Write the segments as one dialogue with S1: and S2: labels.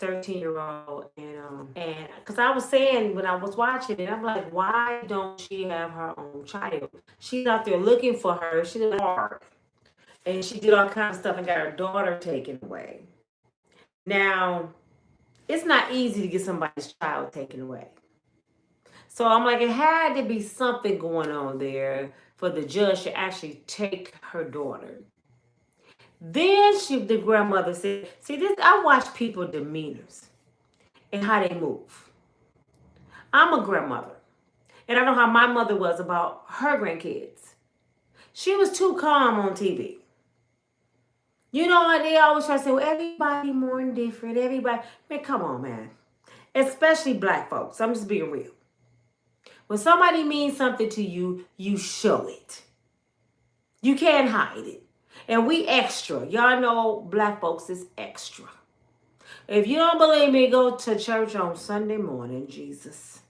S1: 13-year-old, and because I was saying when I was watching it, I'm like, why don't she have her own child? She's out there looking for her. She did hard, and she did all kinds of stuff and got her daughter taken away. Now, it's not easy to get somebody's child taken away. So I'm like, it had to be something going on there for the judge to actually take her daughter. Then the grandmother said, see, this, I watch people demeanors and how they move. I'm a grandmother, and I know how my mother was about her grandkids. She was too calm on TV. You know, they always try to say, well, everybody more and different. Everybody, man, come on, man. Especially black folks. I'm just being real. When somebody means something to you, you show it. You can't hide it. And we extra. Y'all know black folks is extra. If you don't believe me, go to church on Sunday morning, Jesus.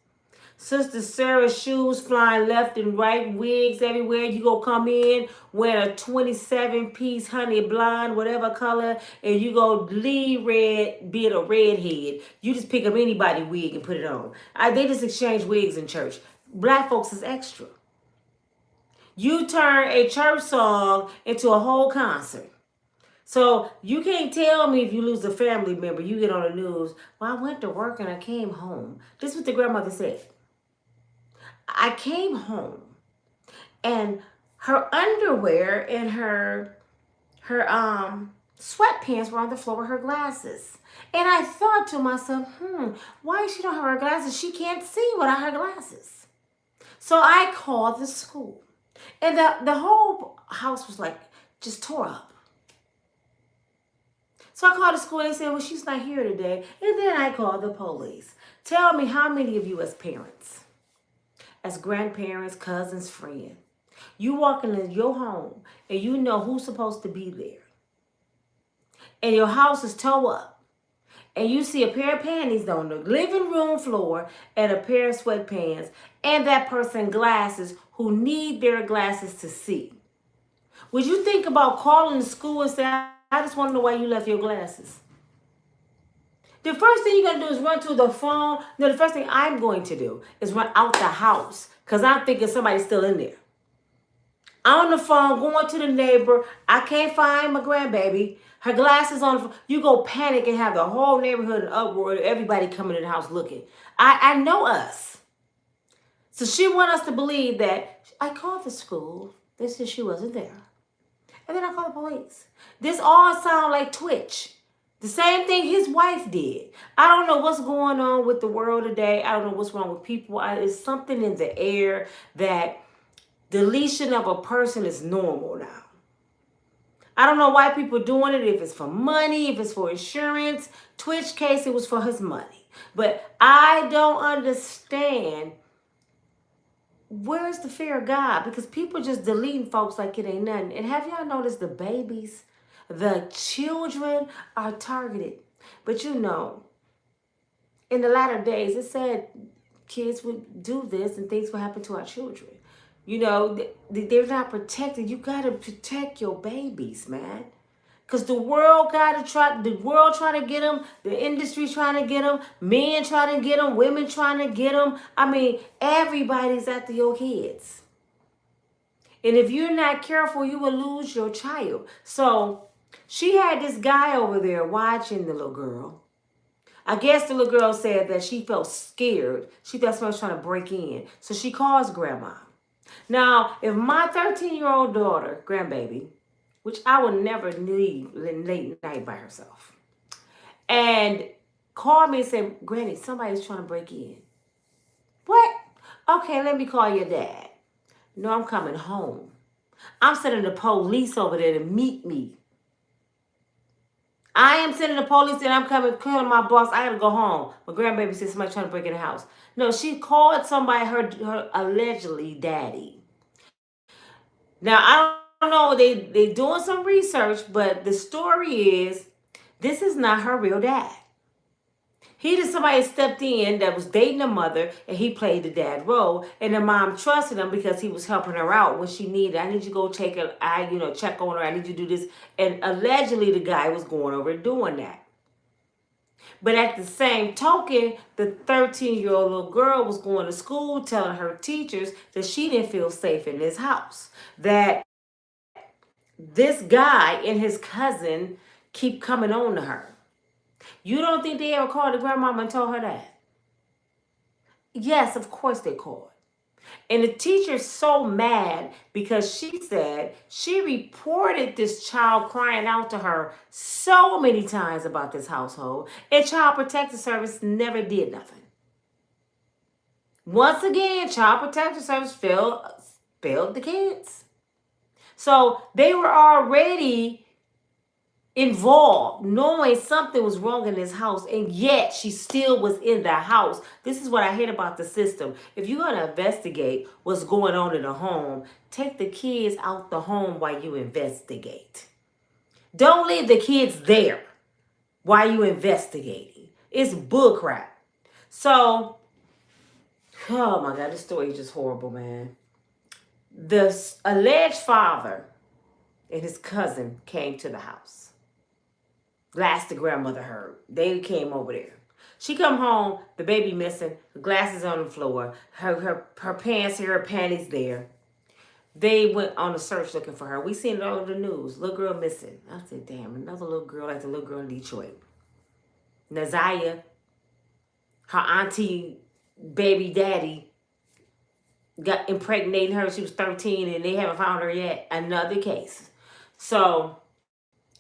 S1: Sister Sarah's shoes flying left and right, wigs everywhere. You go come in wearing a 27-piece honey blonde, whatever color, and you go leave red, be it a redhead. You just pick up anybody wig and put it on. They just exchange wigs in church. Black folks is extra. You turn a church song into a whole concert. So you can't tell me if you lose a family member, you get on the news, well, I went to work and I came home. This is what the grandmother said. I came home and her underwear and her sweatpants were on the floor with her glasses. And I thought to myself, why she don't have her glasses? She can't see without her glasses. So I called the school. And the whole house was like just tore up. So I called the school and they said, well, she's not here today. And then I called the police. Tell me how many of you as parents, as grandparents, cousins, friends, you walk into your home and you know who's supposed to be there. And your house is tore up. And you see a pair of panties on the living room floor and a pair of sweatpants and that person glasses who need their glasses to see. Would you think about calling the school and say, I just want to know why you left your glasses? The first thing you're going to do is run to the phone. No, the first thing I'm going to do is run out the house because I'm thinking somebody's still in there. I'm on the phone going to the neighbor. I can't find my grandbaby. Her glasses on the phone. You go panic and have the whole neighborhood in uproar. Everybody coming in the house looking. I know us. So she wants us to believe that I called the school. They said she wasn't there. And then I called the police. This all sounds like Twitch. The same thing his wife did. I don't know what's going on with the world today. I don't know what's wrong with people. It's something in the air that deletion of a person is normal now. I don't know why people are doing it, if it's for money, if it's for insurance. Twitch case, it was for his money. But I don't understand where's the fear of God? Because people just deleting folks like it ain't nothing. And have y'all noticed the babies, the children are targeted? But you know, in the latter days, it said kids would do this and things would happen to our children. You know, they're not protected. You got to protect your babies, man. Because the world trying to get them, the industry trying to get them, men trying to get them, women trying to get them. I mean, everybody's after your kids. And if you're not careful, you will lose your child. So she had this guy over there watching the little girl. I guess the little girl said that she felt scared. She thought somebody was trying to break in. So she calls grandma. Now, if my 13-year-old daughter, grandbaby, which I would never leave late night by herself, and called me and said, Granny, somebody's trying to break in. What? Okay, let me call your dad. No, I'm coming home. I'm sending the police over there to meet me. I am sending the police and I'm coming, calling my boss. I gotta go home. My grandbaby said somebody trying to break in the house. No, she called somebody, her allegedly daddy. Now, I don't know, they doing some research, but the story is this is not her real dad. He just somebody stepped in that was dating the mother and he played the dad role. And the mom trusted him because he was helping her out when she needed. I need you to go check on her. I need you to do this. And allegedly the guy was going over and doing that. But at the same token, the 13-year-old little girl was going to school telling her teachers that she didn't feel safe in this house. That this guy and his cousin keep coming on to her. You don't think they ever called the grandmama and told her that? Yes, of course they called. And the teacher's so mad because she said she reported this child crying out to her so many times about this household, and Child Protective Service never did nothing. Once again, Child Protective Service failed the kids. So they were already involved, knowing something was wrong in this house, and yet she still was in the house. This is what I hate about the system. If you're going to investigate what's going on in the home, take the kids out the home while you investigate. Don't leave the kids there while you investigating. It's bullcrap. So, oh my God, this story is just horrible, man. The alleged father and his cousin came to the house. Last the grandmother heard. They came over there. She come home, the baby missing, the glasses on the floor, her pants here, her panties there. They went on a search looking for her. We seen it all over the news. Little girl missing. I said, damn, another little girl like the little girl in Detroit. Nazaya, her auntie, baby daddy, got impregnating her. She was 13 and they haven't found her yet. Another case. So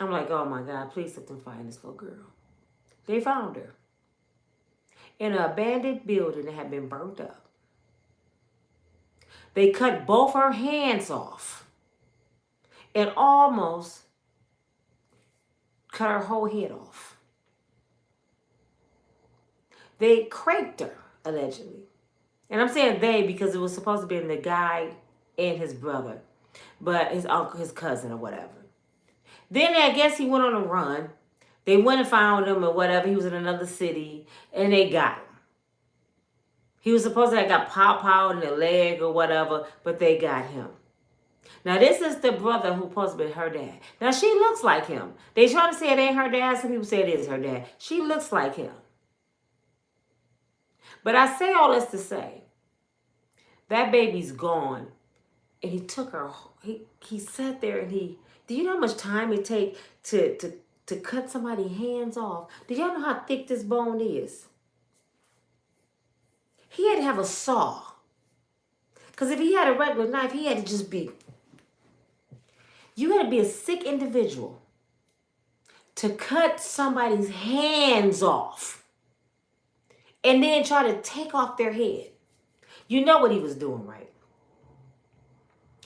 S1: I'm like, oh my God, please let them find this little girl. They found her in an abandoned building that had been burnt up. They cut both her hands off and almost cut her whole head off. They cranked her, allegedly. And I'm saying they because it was supposed to be the guy and his brother, but his uncle, his cousin or whatever. Then I guess he went on a run. They went and found him or whatever. He was in another city and they got him. He was supposed to have got pow in the leg or whatever, but they got him. Now this is the brother who supposed to be her dad. Now she looks like him. They trying to say it ain't her dad. Some people say it is her dad. She looks like him. But I say all this to say, that baby's gone. And he took her, he sat there and do you know how much time it takes to cut somebody's hands off? Do y'all know how thick this bone is? He had to have a saw. Because if he had a regular knife, he had to just be... You had to be a sick individual to cut somebody's hands off and then try to take off their head. You know what he was doing, right?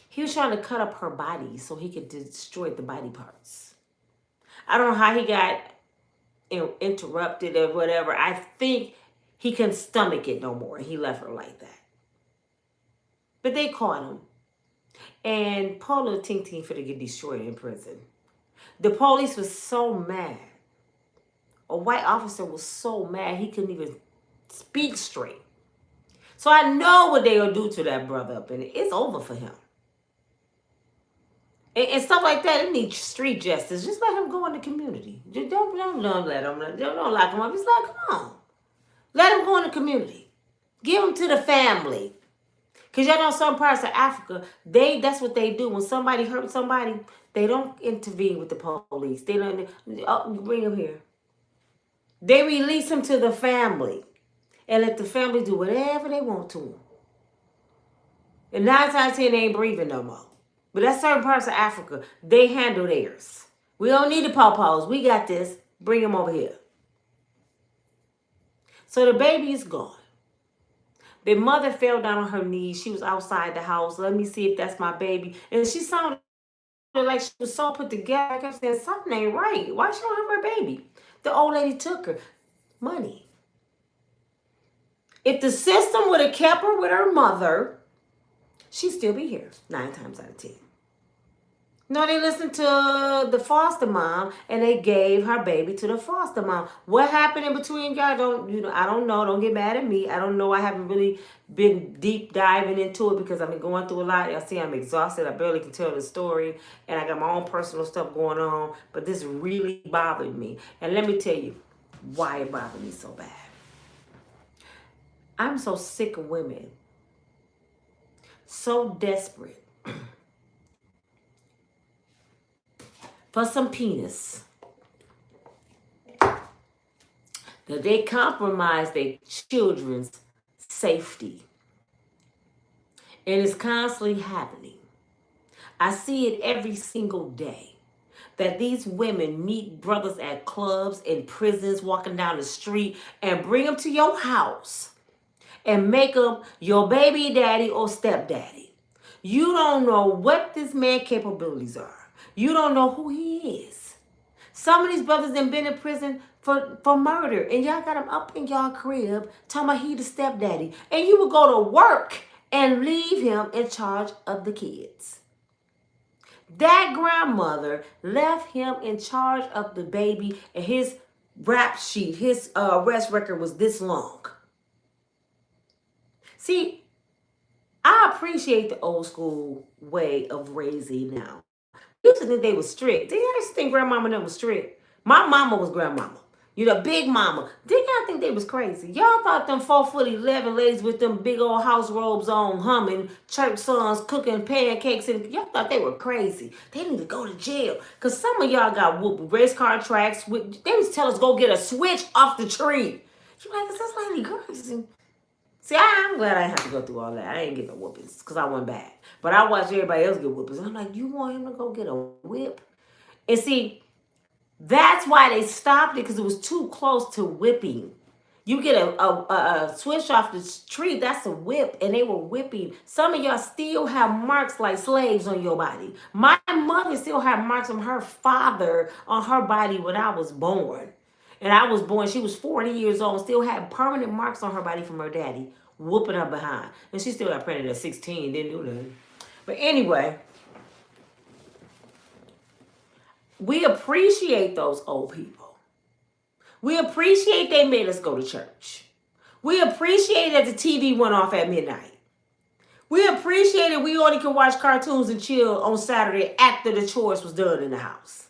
S1: He was trying to cut up her body so he could destroy the body parts. I don't know how he got interrupted or whatever. I think he couldn't stomach it no more. He left her like that. But they caught him. And Polo Ting Ting for to get destroyed in prison. The police was so mad. A white officer was so mad he couldn't even speak straight. So I know what they'll do to that brother up in it. It's over for him. And stuff like that, it needs street justice. Just let him go in the community. Just don't let him. Don't lock him up. Just like, come on. Let him go in the community. Give him to the family. Because y'all know some parts of Africa, that's what they do. When somebody hurts somebody, they don't intervene with the police. They don't, bring him here. They release him to the family. And let the family do whatever they want to him. And 9 times out of 10, they ain't breathing no more. But that's certain parts of Africa. They handle theirs. We don't need the pawpaws. We got this. Bring them over here. So the baby is gone. The mother fell down on her knees. She was outside the house. Let me see if that's my baby. And she sounded like she was so put together. I kept saying, something ain't right. Why she don't have her baby? The old lady took her. Money. If the system would have kept her with her mother, she'd still be here 9 times out of 10. No, they listened to the foster mom and they gave her baby to the foster mom. What happened in between, y'all? I don't know. Don't get mad at me. I don't know. I haven't really been deep diving into it because I've been going through a lot. Y'all see, I'm exhausted. I barely can tell the story, and I got my own personal stuff going on. But this really bothered me. And let me tell you, why it bothered me so bad. I'm so sick of women, so desperate for some penis that they compromise their children's safety. And it's constantly happening. I see it every single day. That these women meet brothers at clubs, in prisons, walking down the street, and bring them to your house and make them your baby daddy or stepdaddy. You don't know what this man's capabilities are. You don't know who he is. Some of these brothers have been in prison for murder, and y'all got him up in y'all crib talking about he the stepdaddy. And you would go to work and leave him in charge of the kids. That grandmother left him in charge of the baby, and his rap sheet, his arrest record was this long. See, I appreciate the old school way of raising now. Used to think they were strict. Did you used to think grandmama never was strict? My mama was grandmama. You know, big mama. Did y'all think they was crazy? Y'all thought them 4'11" ladies with them big old house robes on, humming, church songs, cooking pancakes, and y'all thought they were crazy. They need to go to jail. Because some of y'all got whooped with race car tracks. They used to tell us go get a switch off the tree. You like, is this lady crazy? See, I'm glad I didn't have to go through all that. I ain't get no whoopings because I went bad. But I watched everybody else get whoopings. I'm like, you want him to go get a whip? And see, that's why they stopped it, because it was too close to whipping. You get a switch off the tree, that's a whip, and they were whipping. Some of y'all still have marks like slaves on your body. My mother still had marks from her father on her body when I was born. And I was born, she was 40 years old, still had permanent marks on her body from her daddy, whooping her behind. And she still got pregnant at 16, didn't do nothing. But anyway, we appreciate those old people. We appreciate they made us go to church. We appreciate that the TV went off at midnight. We appreciate it we only can watch cartoons and chill on Saturday after the chores was done in the house.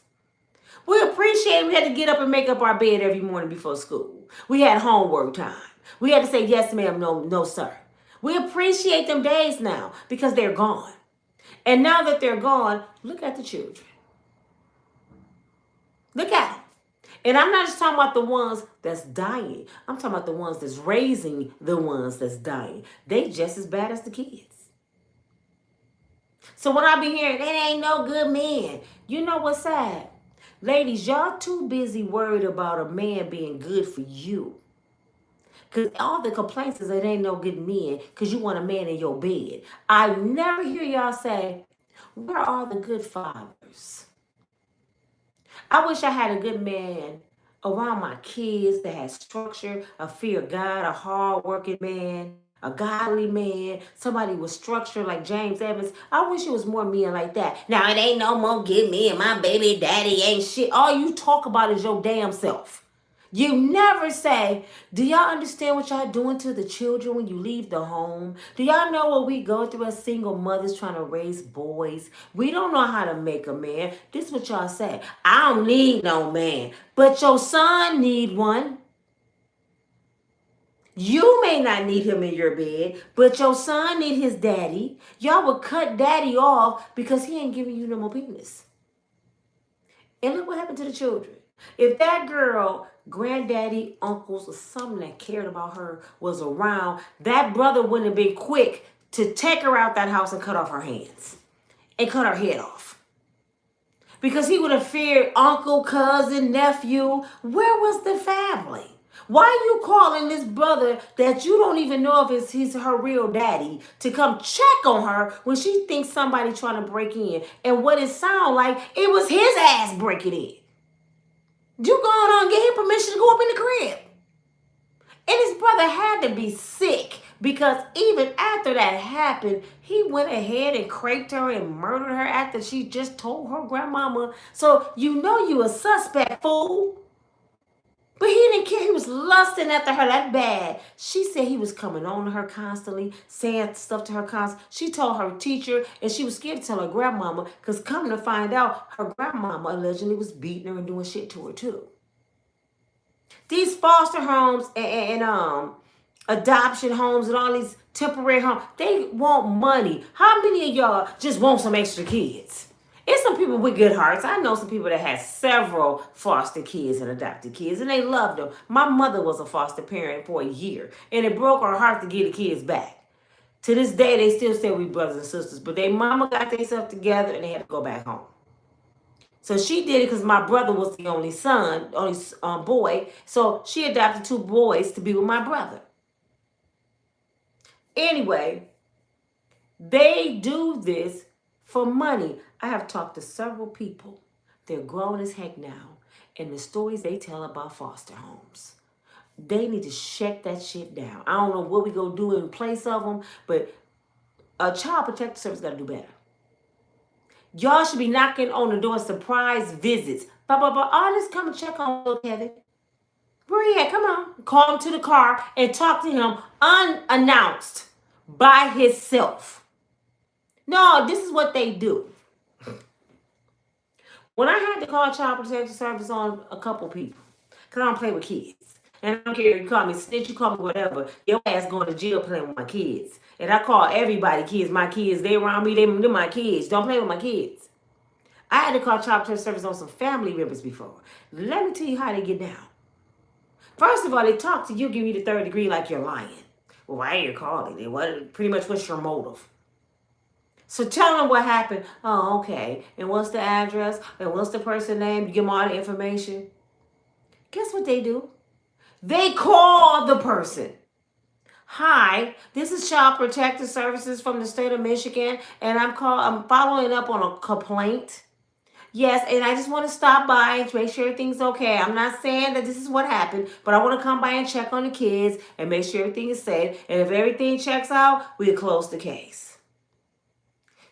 S1: We appreciate we had to get up and make up our bed every morning before school. We had homework time. We had to say yes, ma'am, no, sir. We appreciate them days now because they're gone. And now that they're gone, look at the children. Look at them. And I'm not just talking about the ones that's dying. I'm talking about the ones that's raising the ones that's dying. They just as bad as the kids. So when I be hearing, they ain't no good men. You know what's sad? Ladies, y'all too busy worried about a man being good for you. Because all the complaints is it ain't no good men because you want a man in your bed. I never hear y'all say, where are the good fathers? I wish I had a good man around my kids that had structure, a fear of God, a hard-working man, a godly man, somebody with structure like James Evans. I wish it was more men like that. Now, it ain't no more good men. My baby daddy ain't shit. All you talk about is your damn self. You never say, do y'all understand what y'all doing to the children when you leave the home? Do y'all know what we go through as single mothers trying to raise boys? We don't know how to make a man. This is what y'all say. I don't need no man, but your son need one. You may not need him in your bed, but your son need his daddy. Y'all would cut daddy off because he ain't giving you no more penis. And look what happened to the children. If that girl, granddaddy, uncles, or someone that cared about her was around, that brother wouldn't have been quick to take her out that house and cut off her hands and cut her head off. Because he would have feared uncle, cousin, nephew. Where was the family? Why are you calling this brother that you don't even know if he's her real daddy to come check on her when she thinks somebody trying to break in? And what it sound like, it was his ass breaking in. You going on and get him permission to go up in the crib. And his brother had to be sick because even after that happened, he went ahead and craped her and murdered her after she just told her grandmama. So you know you a suspect, fool. But he didn't care. He was lusting after her that bad. She said he was coming on to her constantly, saying stuff to her constantly. She told her teacher, and she was scared to tell her grandmama, because coming to find out, her grandmama allegedly was beating her and doing shit to her too. These foster homes and adoption homes and all these temporary homes, they want money. How many of y'all just want some extra kids? It's some people with good hearts. I know some people that had several foster kids and adopted kids, and they loved them. My mother was a foster parent for a year, and it broke her heart to get the kids back. To this day, they still say we brothers and sisters, but their mama got themselves together and they had to go back home. So she did it because my brother was the only son, only boy. So she adopted 2 boys to be with my brother. Anyway, they do this for money. I have talked to several people. They're grown as heck now. And the stories they tell about foster homes, they need to shut that shit down. I don't know what we gonna do in place of them, but a child protective service got to do better. Y'all should be knocking on the door, surprise visits. All this come and check on little Kevin. Where he at? Come on. Call him to the car and talk to him unannounced by himself. No, this is what they do. When I had to call child protective service on a couple people, because I don't play with kids. And I don't care if you call me snitch, you call me whatever. Your ass going to jail playing with my kids. And I call everybody kids, my kids. They around me, they're my kids. Don't play with my kids. I had to call child protective service on some family members before. Let me tell you how they get down. First of all, they talk to you, give you the 3rd degree like you're lying. Well, why are you calling? Pretty much what's your motive? So tell them what happened. Oh, okay. And what's the address? And what's the person's name? You give them all the information. Guess what they do? They call the person. Hi, this is Child Protective Services from the state of Michigan, and I'm following up on a complaint. Yes, and I just want to stop by and make sure everything's okay. I'm not saying that this is what happened, but I want to come by and check on the kids and make sure everything is safe. And if everything checks out, we'll close the case.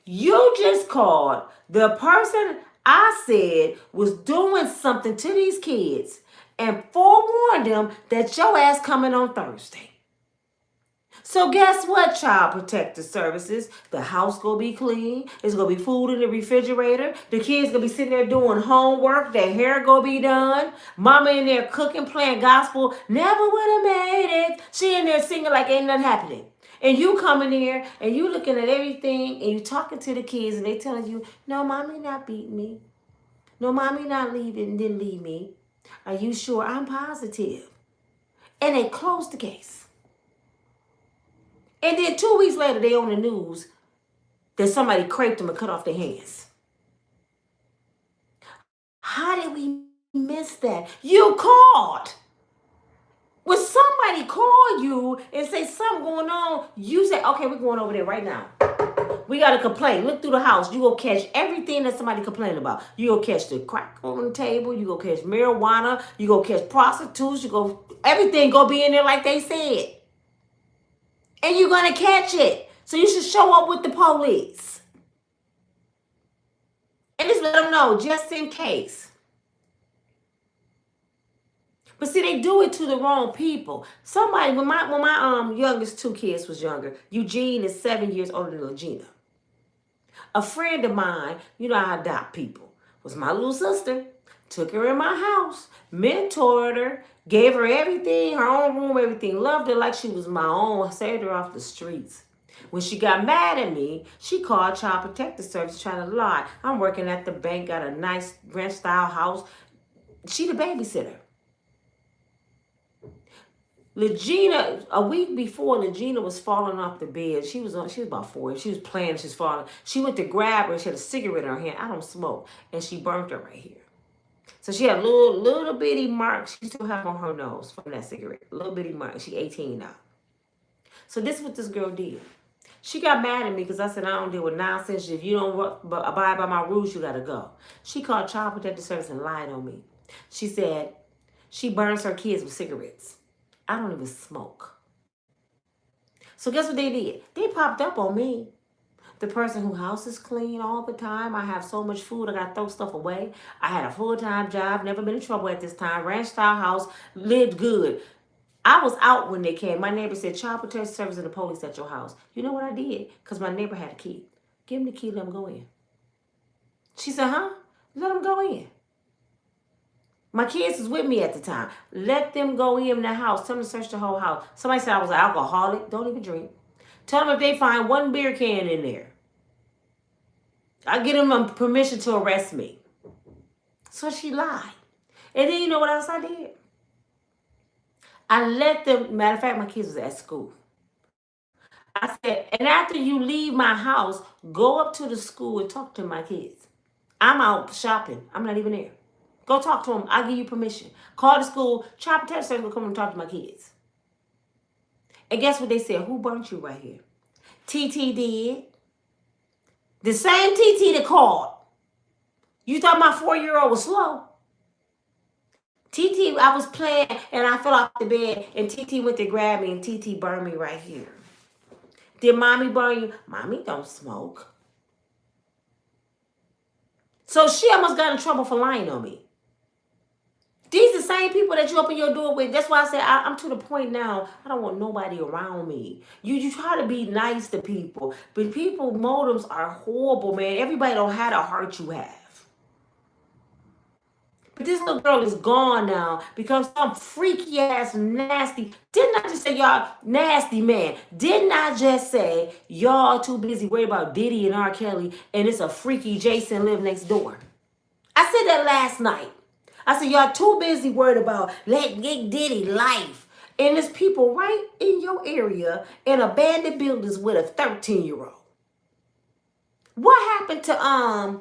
S1: You just called the person I said was doing something to these kids and forewarned them that your ass coming on Thursday. So guess what, Child Protective Services? The house gonna be clean. There's gonna be food in the refrigerator. The kids gonna be sitting there doing homework. Their hair gonna be done. Mama in there cooking, playing gospel. Never would have made it. She in there singing like ain't nothing happening. And you coming here and you looking at everything and you talking to the kids and they telling you, no, mommy not beating me. No, mommy not didn't leave me. Are you sure? I'm positive. And they closed the case. And then 2 weeks later, they on the news that somebody craped them and cut off their hands. How did we miss that? You called. When somebody call you and say something going on, you say, okay, we're going over there right now. We got a complaint. Look through the house. You go catch everything that somebody complained about. You go catch the crack on the table. You go catch marijuana. You go catch prostitutes. Everything go be in there like they said. And you're going to catch it. So you should show up with the police. And just let them know, just in case. But see, they do it to the wrong people. Somebody, when my youngest 2 kids was younger, Eugene is 7 years older than Regina. A friend of mine, you know I adopt people, was my little sister. Took her in my house, mentored her, gave her everything, her own room, everything. Loved her like she was my own. Saved her off the streets. When she got mad at me, she called Child Protective Service trying to lie. I'm working at the bank, got a nice ranch-style house. She the babysitter. Legina, a week before, Legina was falling off the bed. She was about 4. She was playing, she was falling. She went to grab her. She had a cigarette in her hand. I don't smoke. And she burnt her right here. So she had little bitty marks she still have on her nose from that cigarette. Little bitty marks. She 18 now. So this is what this girl did. She got mad at me because I said, I don't deal with nonsense. If you don't abide by my rules, you got to go. She called Child Protective Service and lied on me. She said she burns her kids with cigarettes. I don't even smoke. So guess what they did? They popped up on me. The person whose house is clean all the time. I have so much food, I got to throw stuff away. I had a full-time job, never been in trouble at this time. Ranch-style house, lived good. I was out when they came. My neighbor said, Child Protective Service and the police at your house. You know what I did? Because my neighbor had a key. Give him the key, let him go in. She said, huh? Let him go in. My kids was with me at the time. Let them go in the house. Tell them to search the whole house. Somebody said I was an alcoholic. Don't even drink. Tell them if they find one beer can in there, I give them permission to arrest me. So she lied. And then you know what else I did? I let them, matter of fact, my kids was at school. I said, and after you leave my house, go up to the school and talk to my kids. I'm out shopping. I'm not even there. Go talk to them. I'll give you permission. Call the school. Tell the to come and talk to my kids. And guess what they said? Who burnt you right here? TT did. The same TT that called. You thought my 4-year-old was slow? TT, I was playing and I fell off the bed and TT went to grab me and TT burned me right here. Did mommy burn you? Mommy don't smoke. So she almost got in trouble for lying on me. These are the same people that you open your door with. That's why I said I'm to the point now, I don't want nobody around me. You try to be nice to people, but people motives are horrible, man. Everybody don't have the heart you have. But this little girl is gone now because some freaky ass nasty. Didn't I just say y'all nasty man? Didn't I just say y'all too busy worried about Diddy and R. Kelly and it's a freaky Jason live next door? I said that last night. I said y'all too busy worried about let Diddy life. And there's people right in your area in abandoned buildings with a 13-year-old. What happened to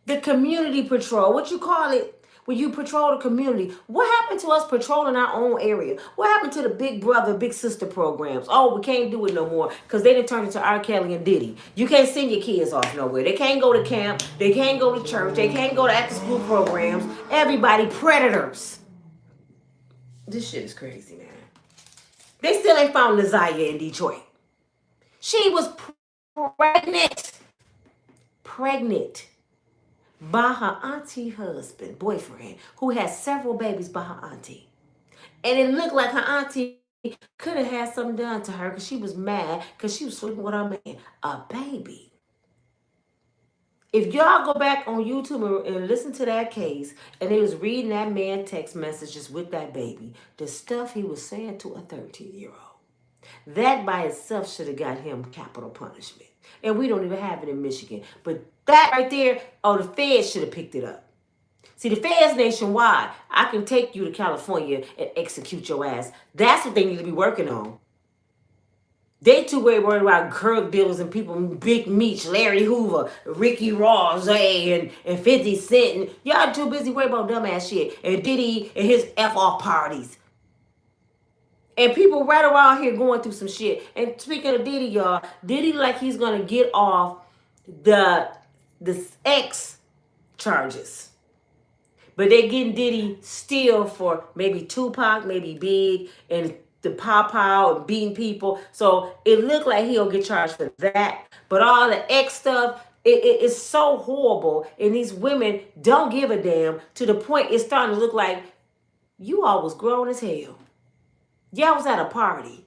S1: the community patrol? What you call it? When you patrol the community, what happened to us patrolling our own area? What happened to the big brother, big sister programs? Oh, we can't do it no more because they done turned into R. Kelly and Diddy. You can't send your kids off nowhere. They can't go to camp. They can't go to church. They can't go to after school programs. Everybody predators. This shit is crazy, man. They still ain't found Naziah in Detroit. She was pregnant by her auntie husband, boyfriend, who has several babies by her auntie. And it looked like her auntie could have had something done to her because she was mad because she was sleeping with her man. A baby. If y'all go back on YouTube and listen to that case, and they was reading that man text messages with that baby, the stuff he was saying to a 13-year-old, that by itself should have got him capital punishment. And we don't even have it in Michigan. But that right there, the feds should have picked it up. See, the feds nationwide, I can take you to California and execute your ass. That's what they need to be working on. They too worried about drug dealers and people, Big Meech, Larry Hoover, Ricky Ross, and 50 Cent. And y'all too busy worried about dumbass shit. And Diddy and his F-off parties. And people right around here going through some shit. And speaking of Diddy, y'all, Diddy like he's going to get off the X charges. But they getting Diddy still for maybe Tupac, maybe Big, and the pow and beating people. So it looked like he'll get charged for that. But all the X stuff, it's so horrible. And these women don't give a damn to the point it's starting to look like you all was grown as hell. Y'all was at a party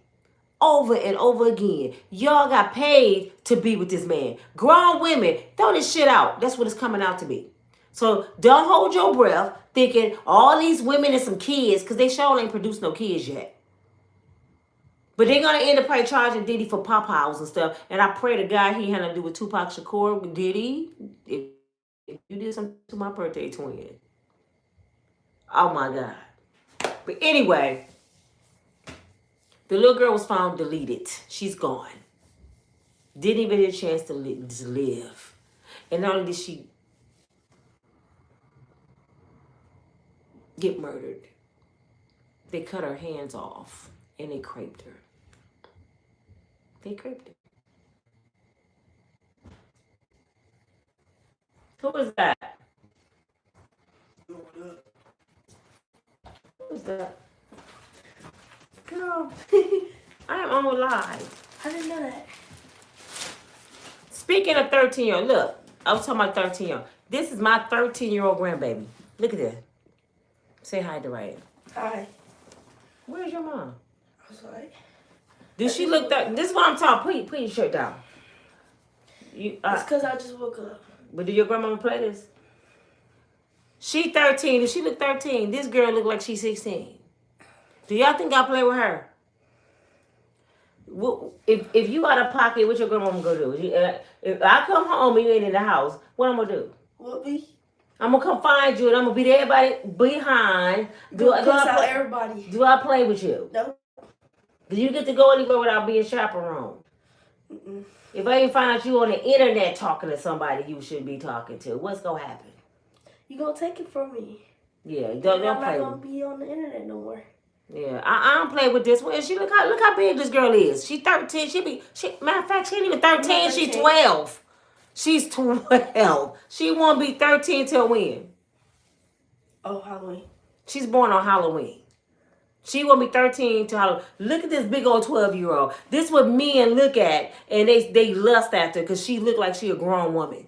S1: over and over again. Y'all got paid to be with this man. Grown women, throw this shit out. That's what it's coming out to be. So don't hold your breath thinking all these women and some kids, because they sure ain't produced no kids yet. But they're going to end up probably charging Diddy for pop-house and stuff. And I pray to God he had nothing to do with Tupac Shakur. With Diddy, if you did something to my birthday twin. Oh my God. But anyway, the little girl was found deleted. She's gone. Didn't even get a chance to live. And not only did she get murdered, they cut her hands off and they craped her. They craped her. Who was that? Who was that? Girl, I am on live.
S2: I didn't know that.
S1: Speaking of 13-year-old, look, I was talking about 13-year-old. This is my 13-year-old grandbaby. Look at that. Say hi to Ryan.
S2: Hi.
S1: Where's your mom?
S2: I'm sorry.
S1: Did she look that? This is what I'm talking. Put your shirt down.
S2: It's because I just woke up.
S1: But did your grandmama play this? She 13. If she look 13, this girl look like she's 16. Do y'all think I play with her? If you out of pocket, what your grandma gonna do? If I come home and you ain't in the house, what I'm gonna do?
S2: What be?
S1: I'm gonna come find you and I'm gonna beat everybody behind. Do I play?
S2: Everybody.
S1: Do I play with you?
S2: No.
S1: Do you get to go anywhere without being chaperoned?
S2: Mm-mm.
S1: If I even find out you on the internet talking to somebody you shouldn't be talking to, what's gonna happen?
S2: You gonna take it from me?
S1: Yeah, don't play.
S2: I'm not gonna be on the internet no more.
S1: Yeah, I don't play with this one. She look how big this girl is. She 13. Matter of fact, she ain't even 13. She 12. She's 12. She won't be 13 till when?
S2: Oh, Halloween.
S1: She's born on Halloween. She won't be 13 till Halloween. Look at this big old 12-year-old. This what men look at and they lust after because she look like she a grown woman.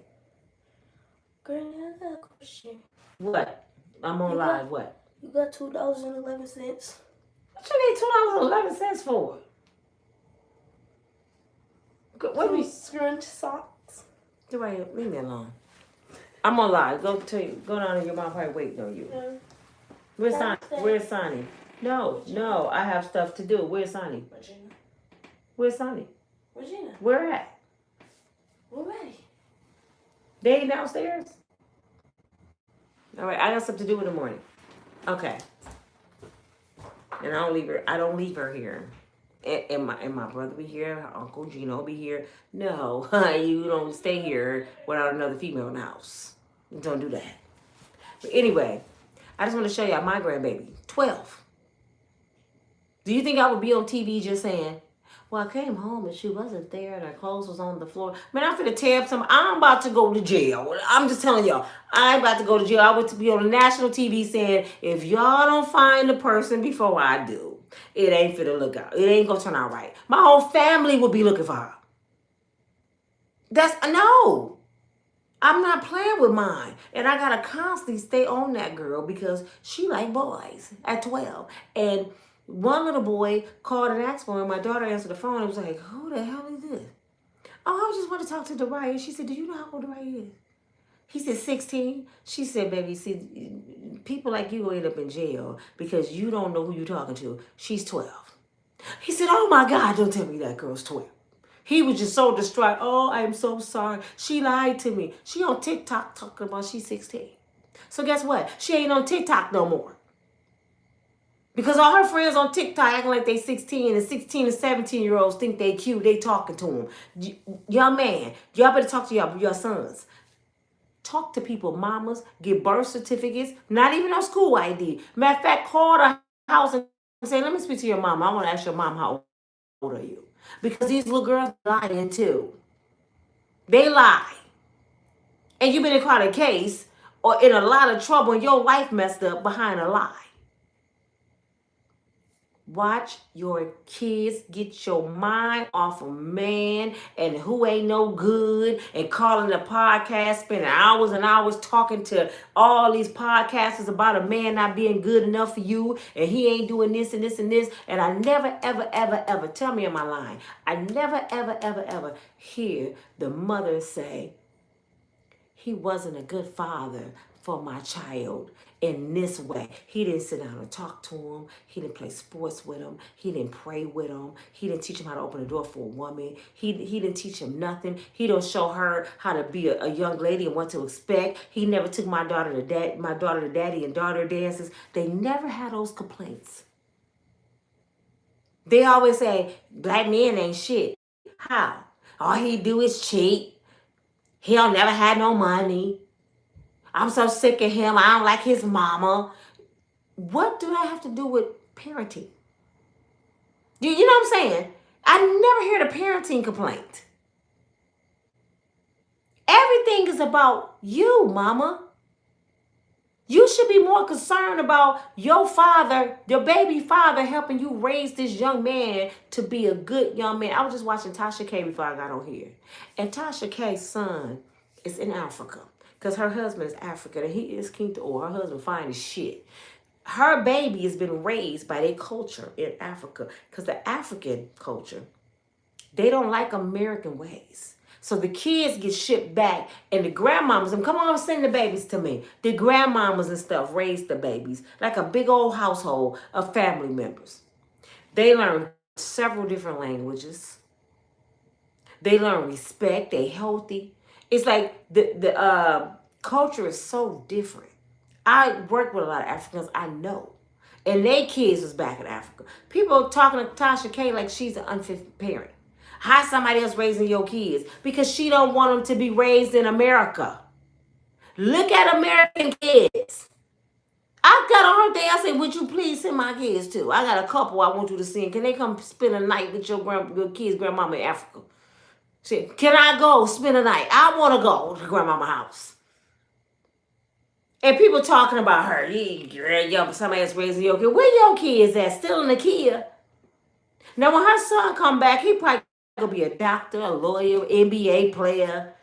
S2: Granny, I got a question.
S1: What? I'm on live. What?
S2: You got $2.11.
S1: What you need $2.11 for? What we
S2: scrunch socks?
S1: Leave me alone. I'm on live. Go down in your mom probably waiting on you. Where's Sonny? No, I have stuff to do. Where's Sonny?
S2: Regina.
S1: Where's Sonny?
S2: Regina.
S1: Where at?
S2: We're ready.
S1: They ain't downstairs? All right, I got stuff to do in the morning. Okay. And I don't leave her here. And my brother be here, her Uncle Gino be here. No, you don't stay here without another female in the house. Don't do that. But anyway, I just want to show y'all my grandbaby, 12. Do you think I would be on TV just saying, well, I came home and she wasn't there and her clothes was on the floor? Man, I'm finna tear up I'm about to go to jail. I'm just telling y'all, I'm about to go to jail. I would be on national TV saying, if y'all don't find the person before I do, it ain't finna look out. It ain't gonna turn out right. My whole family will be looking for her. No. I'm not playing with mine. And I gotta constantly stay on that girl because she like boys at 12. And one little boy called and asked for him. My daughter answered the phone and was like, who the hell is this? Oh, I just want to talk to Dariah. She said, do you know how old Dariah is? He said, 16. She said, baby, see, people like you end up in jail because you don't know who you're talking to. She's 12. He said, oh my God, don't tell me that girl's 12. He was just so distraught. Oh, I'm so sorry. She lied to me. She on TikTok talking about she's 16. So guess what? She ain't on TikTok no more. Because all her friends on TikTok acting like they 16 and 16 and 17-year-olds think they cute. They talking to them. Young man, y'all better talk to your sons. Talk to people, mamas, get birth certificates, not even on school ID. Matter of fact, call the house and say, let me speak to your mom. I want to ask your mom, how old are you? Because these little girls lying too. They lie. And you've been in quite a case or in a lot of trouble and your life messed up behind a lie. Watch your kids. Get your mind off of man and who ain't no good and calling a podcast, spending hours and hours talking to all these podcasters about a man not being good enough for you and he ain't doing this and this and this. And I never, ever, ever, ever, tell me am I lying? I never, ever, ever, ever hear the mother say, he wasn't a good father for my child in this way. He didn't sit down and talk to him. He didn't play sports with him. He didn't pray with him. He didn't teach him how to open the door for a woman. He didn't teach him nothing. He don't show her how to be a young lady and what to expect. He never took my daughter to daddy and daughter dances. They never had those complaints. They always say, black men ain't shit. How? All he do is cheat. He'll never had no money. I'm so sick of him. I don't like his mama. What do I have to do with parenting? You know what I'm saying? I never hear the parenting complaint. Everything is about you, mama. You should be more concerned about your father, your baby father, helping you raise this young man to be a good young man. I was just watching Tasha K before I got on here. And Tasha K's son is in Africa. Because her husband is African and he is king to all. Her husband fine as shit. Her baby has been raised by their culture in Africa. Because the African culture They don't like American ways. So the kids get shipped back, and the grandmamas, and come on, send the babies to me. The grandmamas and stuff raise the babies like a big old household of family members. They learn several different languages. They learn respect. They healthy. It's like the culture is so different. I work with a lot of Africans I know, and their kids was back in Africa. People talking to Tasha K like she's an unfit parent. How somebody else raising your kids? Because she don't want them to be raised in America. Look at American kids. I got on her day. I said, "Would you please send my kids too? I got a couple I want you to send. Can they come spend a night with your kids' grandmama in Africa?" She said, "Can I go spend a night? I want to go to grandmama house." And people talking about her. Yeah, somebody else raising your kid. Where your kids at? Still in the Kia. Now, when her son come back, he probably gonna be a doctor, a lawyer, NBA player.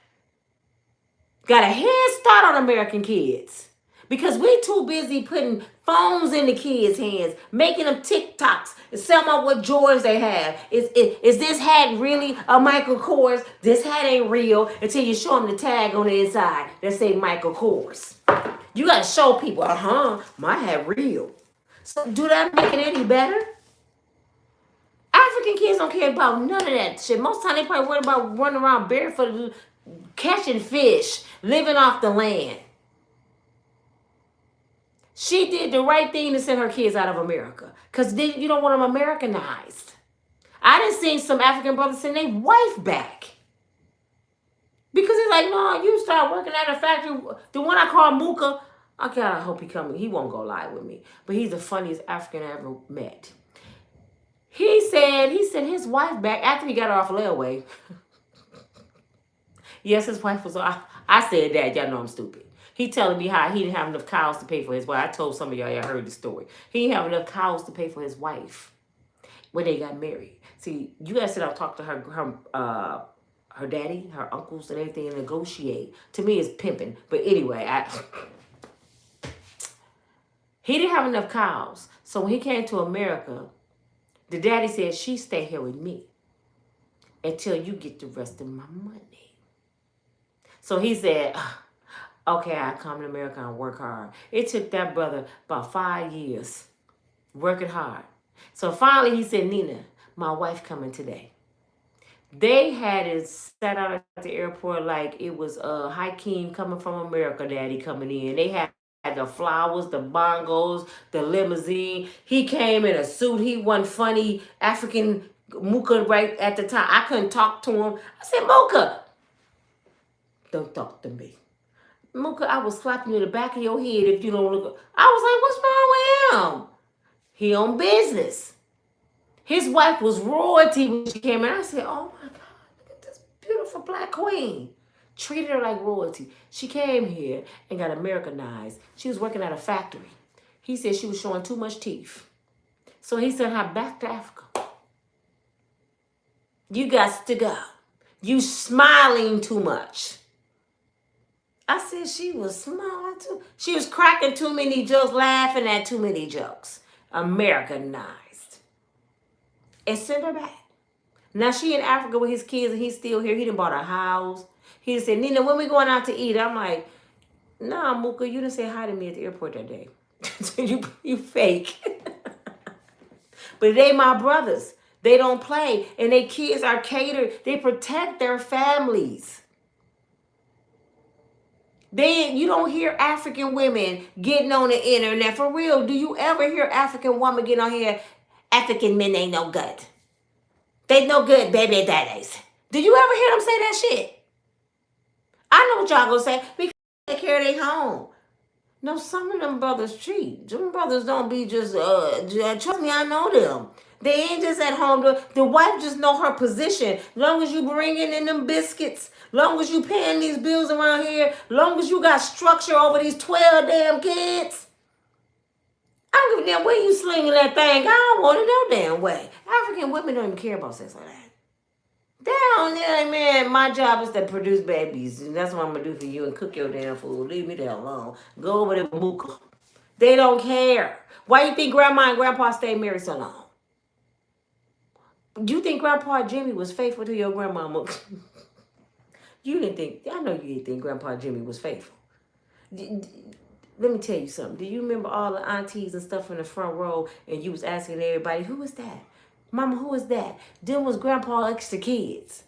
S1: Got a head start on American kids. Because we too busy putting phones in the kids' hands, making them TikToks, and selling out what Jordans they have. Is this hat really a Michael Kors? This hat ain't real until you show them the tag on the inside that say Michael Kors. You gotta show people, my hat real. So do that make it any better? African kids don't care about none of that shit. Most time they probably worried about running around barefoot, catching fish, living off the land. She did the right thing to send her kids out of America. Because you don't want them Americanized. I done seen some African brothers send their wife back. Because it's like, no, you start working at a factory. The one I call Mooka, okay, I hope he coming. He won't go live with me. But he's the funniest African I ever met. He said he sent his wife back after he got her off layaway. Yes, his wife was off. I said that. Y'all know I'm stupid. He telling me how he didn't have enough cows to pay for his wife. I told some of y'all heard the story. He didn't have enough cows to pay for his wife when they got married. See, you gotta sit down and talk to her daddy, her uncles, and everything, and negotiate. To me, it's pimping. But anyway, he didn't have enough cows. So when he came to America, the daddy said, "She stay here with me until you get the rest of my money." So he said, "Okay, I come to America and work hard." It took that brother about 5 years working hard. So finally he said, "Nina, my wife coming today." They had it set out at the airport like it was Hakeem coming from America, daddy coming in. They had the flowers, the bongos, the limousine. He came in a suit. He wasn't funny. African Mooka right at the time. I couldn't talk to him. I said, "Mooka, don't talk to me. Mooka, I will slap you in the back of your head if you don't look." I was like, "What's wrong with him? He on business." His wife was royalty when she came in. I said, "Oh my God, look at this beautiful black queen." Treated her like royalty. She came here and got Americanized. She was working at a factory. He said she was showing too much teeth. So he sent her back to Africa. You got to go. You smiling too much. I said she was smiling too. She was cracking too many jokes, laughing at too many jokes. Americanized. And send her back. Now she in Africa with his kids and he's still here. He done bought a house. He said, "Nina, when we going out to eat?" I'm like, "Nah, Mooka, you didn't say hi to me at the airport that day." you fake. But they my brothers. They don't play. And their kids are catered. They protect their families. You don't hear African women getting on the internet. For real, do you ever hear African woman get on here? African men ain't no good. They no good, baby daddies. Do you ever hear them say that shit? I know what y'all gonna say. Because they take care of their home. No, some of them brothers cheat. Them brothers don't be just, trust me, I know them. They ain't just at home. The wife just know her position. Long as you bringing in them biscuits, long as you paying these bills around here, long as you got structure over these 12 damn kids. I don't give a damn where you slinging that thing. I don't want it no damn way. African women don't even care about sex like that. Down there, man, my job is to produce babies. And that's what I'm going to do for you and cook your damn food. Leave me the hell alone. Go over there, Mooka. They don't care. Why you think grandma and grandpa stayed married so long? You think Grandpa Jimmy was faithful to your grandmama? You didn't think, I know you didn't think Grandpa Jimmy was faithful. Let me tell you something. Do you remember all the aunties and stuff in the front row and you was asking everybody, who is that? Mama, who is that? Them was Grandpa extra kids.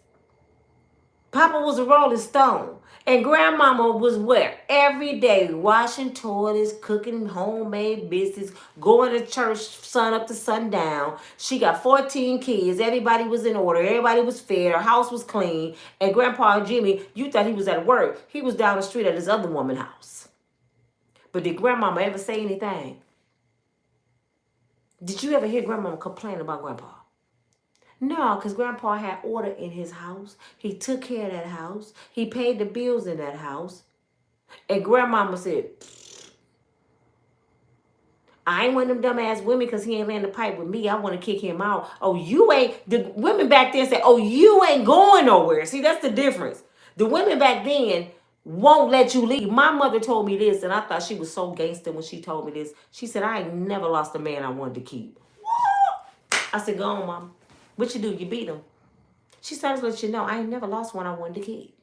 S1: Papa was a Rolling Stone. And Grandmama was where? Every day washing toilets, cooking homemade biscuits, going to church sun up to sundown. She got 14 kids. Everybody was in order. Everybody was fed. Her house was clean. And Grandpa Jimmy, you thought he was at work. He was down the street at his other woman's house. But did Grandmama ever say anything? Did you ever hear Grandmama complain about Grandpa? No, because Grandpa had order in his house. He took care of that house. He paid the bills in that house. And Grandmama said, I ain't one of them dumbass women because he ain't laying the pipe with me. I want to kick him out. Oh, you ain't. The women back then said, oh, you ain't going nowhere. See, that's the difference. The women back then won't let you leave. My mother told me this, and I thought she was so gangster when she told me this. She said, I ain't never lost a man I wanted to keep. I said, go on, Mama. What you do? You beat him. She started to let you know, I ain't never lost one I wanted to keep.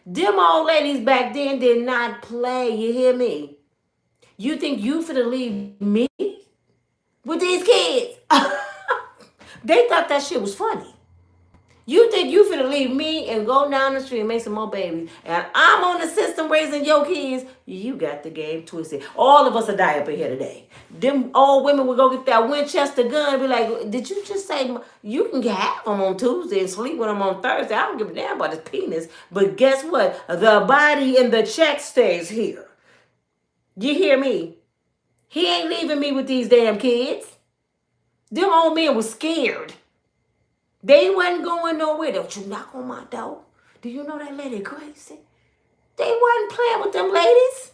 S1: Them old ladies back then did not play. You hear me? You think you finna leave me with these kids? They thought that shit was funny. You think you finna leave me and go down the street and make some more babies, and I'm on the system raising your kids? You got the game twisted. All of us will die up in here today. Them old women will go get that Winchester gun and be like, did you just say you can have them on Tuesday and sleep with them on Thursday? I don't give a damn about his penis. But guess what? The body and the check stays here. You hear me? He ain't leaving me with these damn kids. Them old men was scared. They wasn't going nowhere. Don't you knock on my door? Do you know that lady crazy? They wasn't playing with them ladies.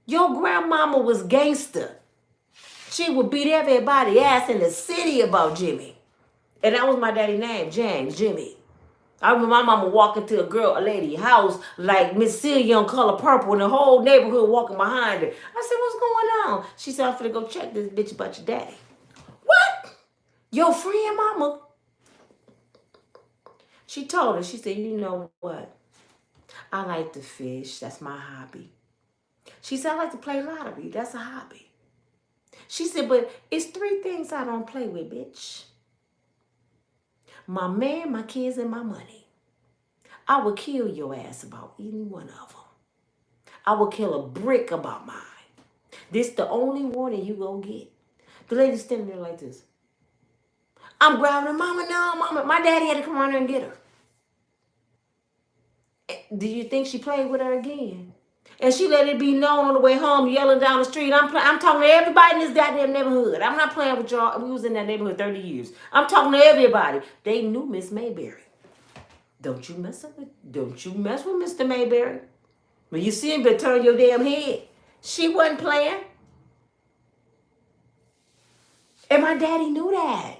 S1: Your grandmama was gangster. She would beat everybody ass in the city about Jimmy. And that was my daddy's name, James, Jimmy. I remember my mama walking to a lady house like Miss Celia on Color Purple and the whole neighborhood walking behind her. I said, what's going on? She said, I'm finna go check this bitch about your daddy. What? Your friend, mama? She told her, she said, you know what? I like to fish. That's my hobby. She said, I like to play lottery. That's a hobby. She said, but it's 3 things I don't play with, bitch. My man, my kids, and my money. I would kill your ass about any one of them. I would kill a brick about mine. This the only warning you gonna get. The lady standing there like this. I'm grabbing her, mama, no, mama. My daddy had to come around there and get her. Do you think she played with her again? And she let it be known on the way home, yelling down the street. I'm talking to everybody in this goddamn neighborhood. I'm not playing with y'all. We was in that neighborhood 30 years. I'm talking to everybody. They knew Miss Mayberry. Don't you mess with Mr. Mayberry. When you see him, better turn your damn head. She wasn't playing. And my daddy knew that.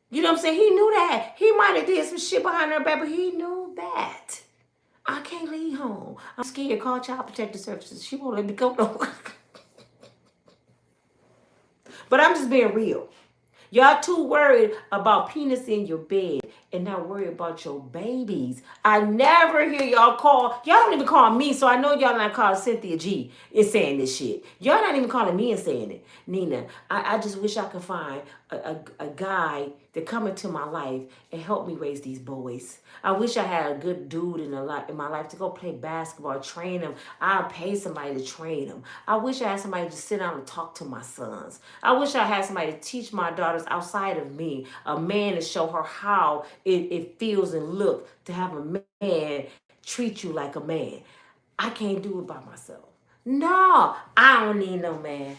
S1: You know what I'm saying? He knew that. He might have did some shit behind her back, but he knew that. I can't leave home. I'm scared. Call Child Protective Services. She won't let me go nowhere. But I'm just being real. Y'all too worried about penis in your bed and not worried about your babies. I never hear y'all call. Y'all don't even call me, so I know y'all not calling Cynthia G and saying this shit. Y'all not even calling me and saying it. Nina, I just wish I could find a guy to come into my life and help me raise these boys. I wish I had a good dude in my life to go play basketball, train him. I'll pay somebody to train him. I wish I had somebody to sit down and talk to my sons. I wish I had somebody to teach my daughters outside of me, a man to show her how it feels and look to have a man treat you like a man. I can't do it by myself. No, I don't need no man.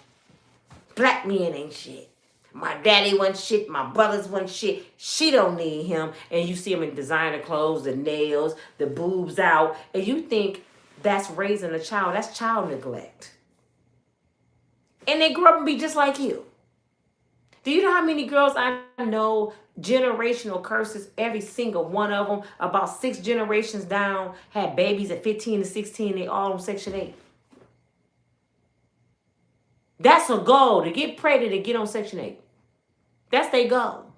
S1: Black men ain't shit. My daddy wasn't shit. My brothers wasn't shit. She don't need him. And you see him in designer clothes, the nails, the boobs out. And you think that's raising a child. That's child neglect. And they grow up and be just like you. Do you know how many girls I know, generational curses, every single one of them, about 6 generations down, had babies at 15 to 16. They all on Section 8. That's a goal, to get pregnant and get on Section 8. That's their goal.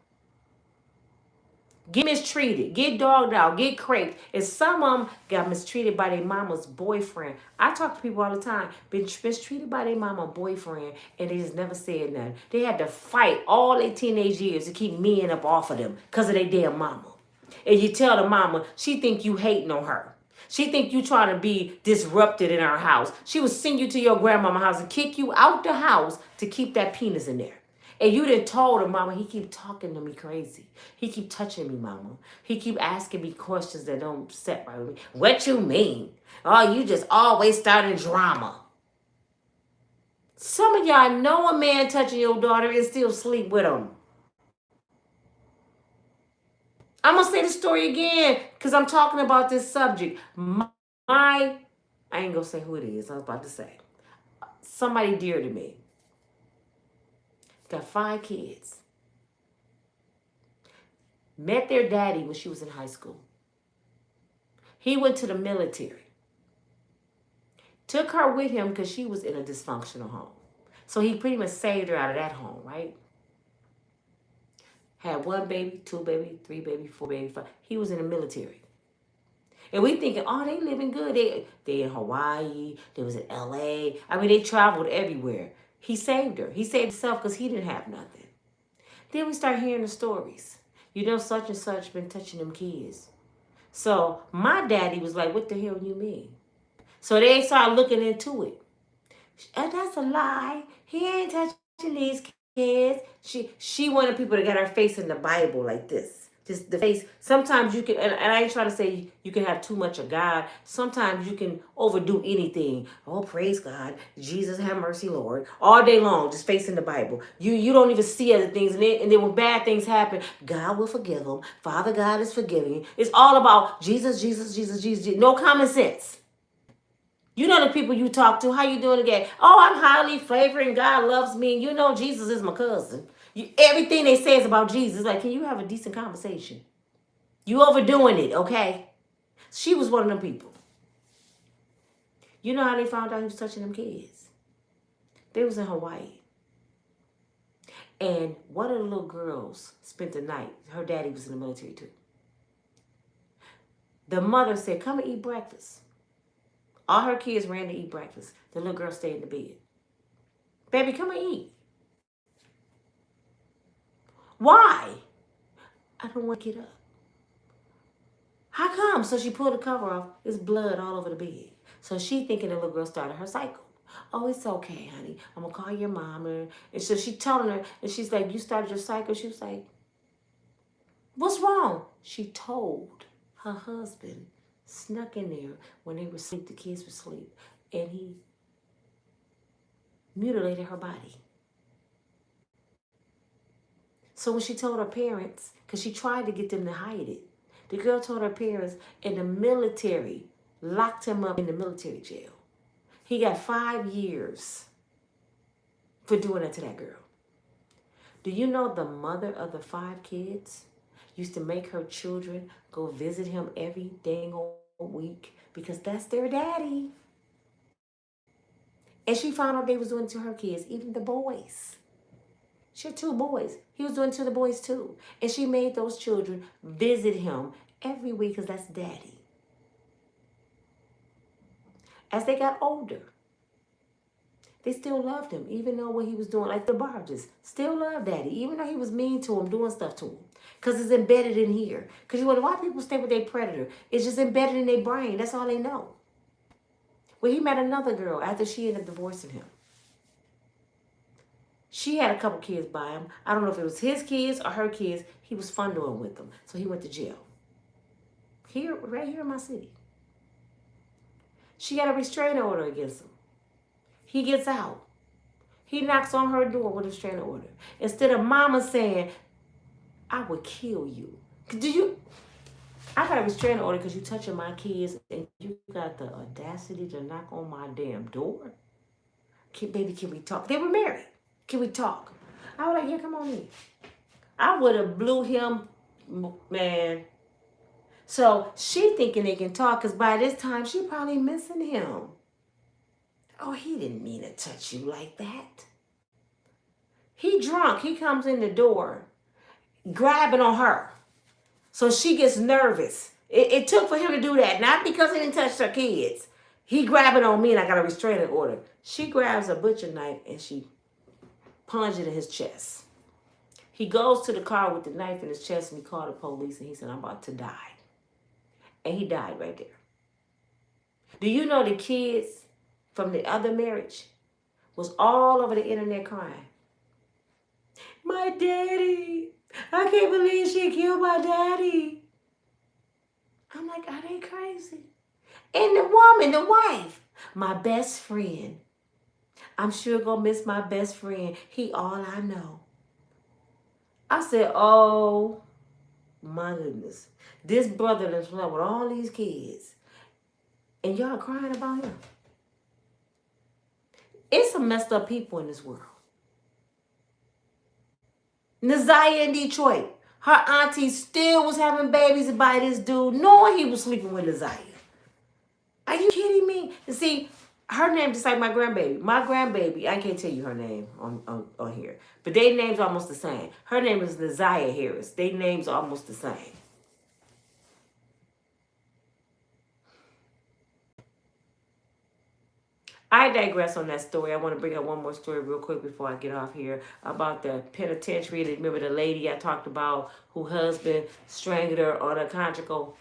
S1: get mistreated, get dogged out, get craped. And some of them got mistreated by their mama's boyfriend. I talk to people all the time, been mistreated by their mama boyfriend, and they just never said nothing. They had to fight all their teenage years to keep men up off of them because of their damn mama. And you tell the mama, she think you hating on her. She think you trying to be disrupted in her house. She would send you to your grandmama's house and kick you out the house to keep that penis in there. And you done told her, mama, he keep talking to me crazy. He keep touching me, mama. He keep asking me questions that don't set right with me. What you mean? Oh, you just always starting drama. Some of y'all know a man touching your daughter and still sleep with him. I'm going to say the story again because I'm talking about this subject. I ain't going to say who it is. I was about to say. Somebody dear to me. Got 5 kids. Met their daddy when she was in high school. He went to the military. Took her with him because she was in a dysfunctional home. So he pretty much saved her out of that home, right? Had 1 baby, 2 baby, 3 baby, 4 baby, 5. He was in the military. And we thinking, oh, they living good. They in Hawaii. They was in LA. I mean, they traveled everywhere. He saved her. He saved himself because he didn't have nothing. Then we start hearing the stories. You know, such and such been touching them kids. So my daddy was like, what the hell you mean? So they started looking into it. And that's a lie. He ain't touching these kids. She wanted people to get her face in the Bible like this. Just the face. Sometimes you can, and I ain't trying to say you can have too much of God. Sometimes you can overdo anything. Oh, praise God. Jesus have mercy, Lord. All day long, just facing the Bible. You don't even see other things. And then when bad things happen, God will forgive them. Father God is forgiving. It's all about Jesus, Jesus, Jesus, Jesus. No common sense. You know the people you talk to. How you doing again? Oh, I'm highly flavoring. God loves me. You know Jesus is my cousin. Everything they say is about Jesus. Like, can you have a decent conversation? You overdoing it, okay? She was one of them people. You know how they found out he was touching them kids? They was in Hawaii. And one of the little girls spent the night. Her daddy was in the military too. The mother said, come and eat breakfast. All her kids ran to eat breakfast. The little girl stayed in the bed. Baby, come and eat. Why? I don't want to get up. How come? So she pulled the cover off. There's blood all over the bed. So she thinking the little girl started her cycle. Oh, it's okay, honey. I'm going to call your mama. And so she telling her, and she's like, you started your cycle? She was like, what's wrong? She told her husband, snuck in there when they were asleep, the kids were asleep, and he mutilated her body. So when she told her parents, because she tried to get them to hide it, the girl told her parents, and the military locked him up in the military jail. He got 5 years for doing that to that girl. Do you know the mother of the 5 kids used to make her children go visit him every dang old week because that's their daddy? And she found out they was doing it to her kids, even the boys. She had 2 boys. He was doing it to the boys too. And she made those children visit him every week because that's daddy. As they got older, they still loved him, even though what he was doing, like the Barges, still loved daddy, even though he was mean to him, doing stuff to him. Because it's embedded in here. Because you wonder why people stay with their predator. It's just embedded in their brain. That's all they know. Well, he met another girl after she ended up divorcing him. She had a couple kids by him. I don't know if it was his kids or her kids. He was fondling with them. So he went to jail. Here, right here in my city. She got a restraining order against him. He gets out. He knocks on her door with a restraining order. Instead of mama saying, I would kill you. I got a restraining order because you touching my kids and you got the audacity to knock on my damn door? Baby, can we talk? They were married. Can we talk? I was like, yeah, come on in. I would have blew him, man. So she thinking they can talk because by this time she probably missing him. Oh, he didn't mean to touch you like that. He drunk. He comes in the door grabbing on her. So she gets nervous. It took for him to do that, not because he didn't touch her kids. He grabbing on me and I got a restraining order. She grabs a butcher knife and she plunges it in his chest. He goes to the car with the knife in his chest and he called the police and he said, I'm about to die. And he died right there. Do you know the kids from the other marriage was all over the internet crying? My daddy. I can't believe she killed my daddy. I'm like, are they crazy? And the woman, the wife, my best friend. I'm sure gonna miss my best friend. He all I know. I said, oh my goodness. This brother that's with all these kids. And y'all crying about him. It's some messed up people in this world. Naziah in Detroit. Her auntie still was having babies by this dude, knowing he was sleeping with Naziah. Are you kidding me? You see, her name just like my grandbaby. My grandbaby, I can't tell you her name on here. But their names are almost the same. Her name is Naziah Harris. Their names are almost the same. I digress on that story. I want to bring up one more story real quick before I get off here about the penitentiary. Remember the lady I talked about whose husband strangled her on a conjugal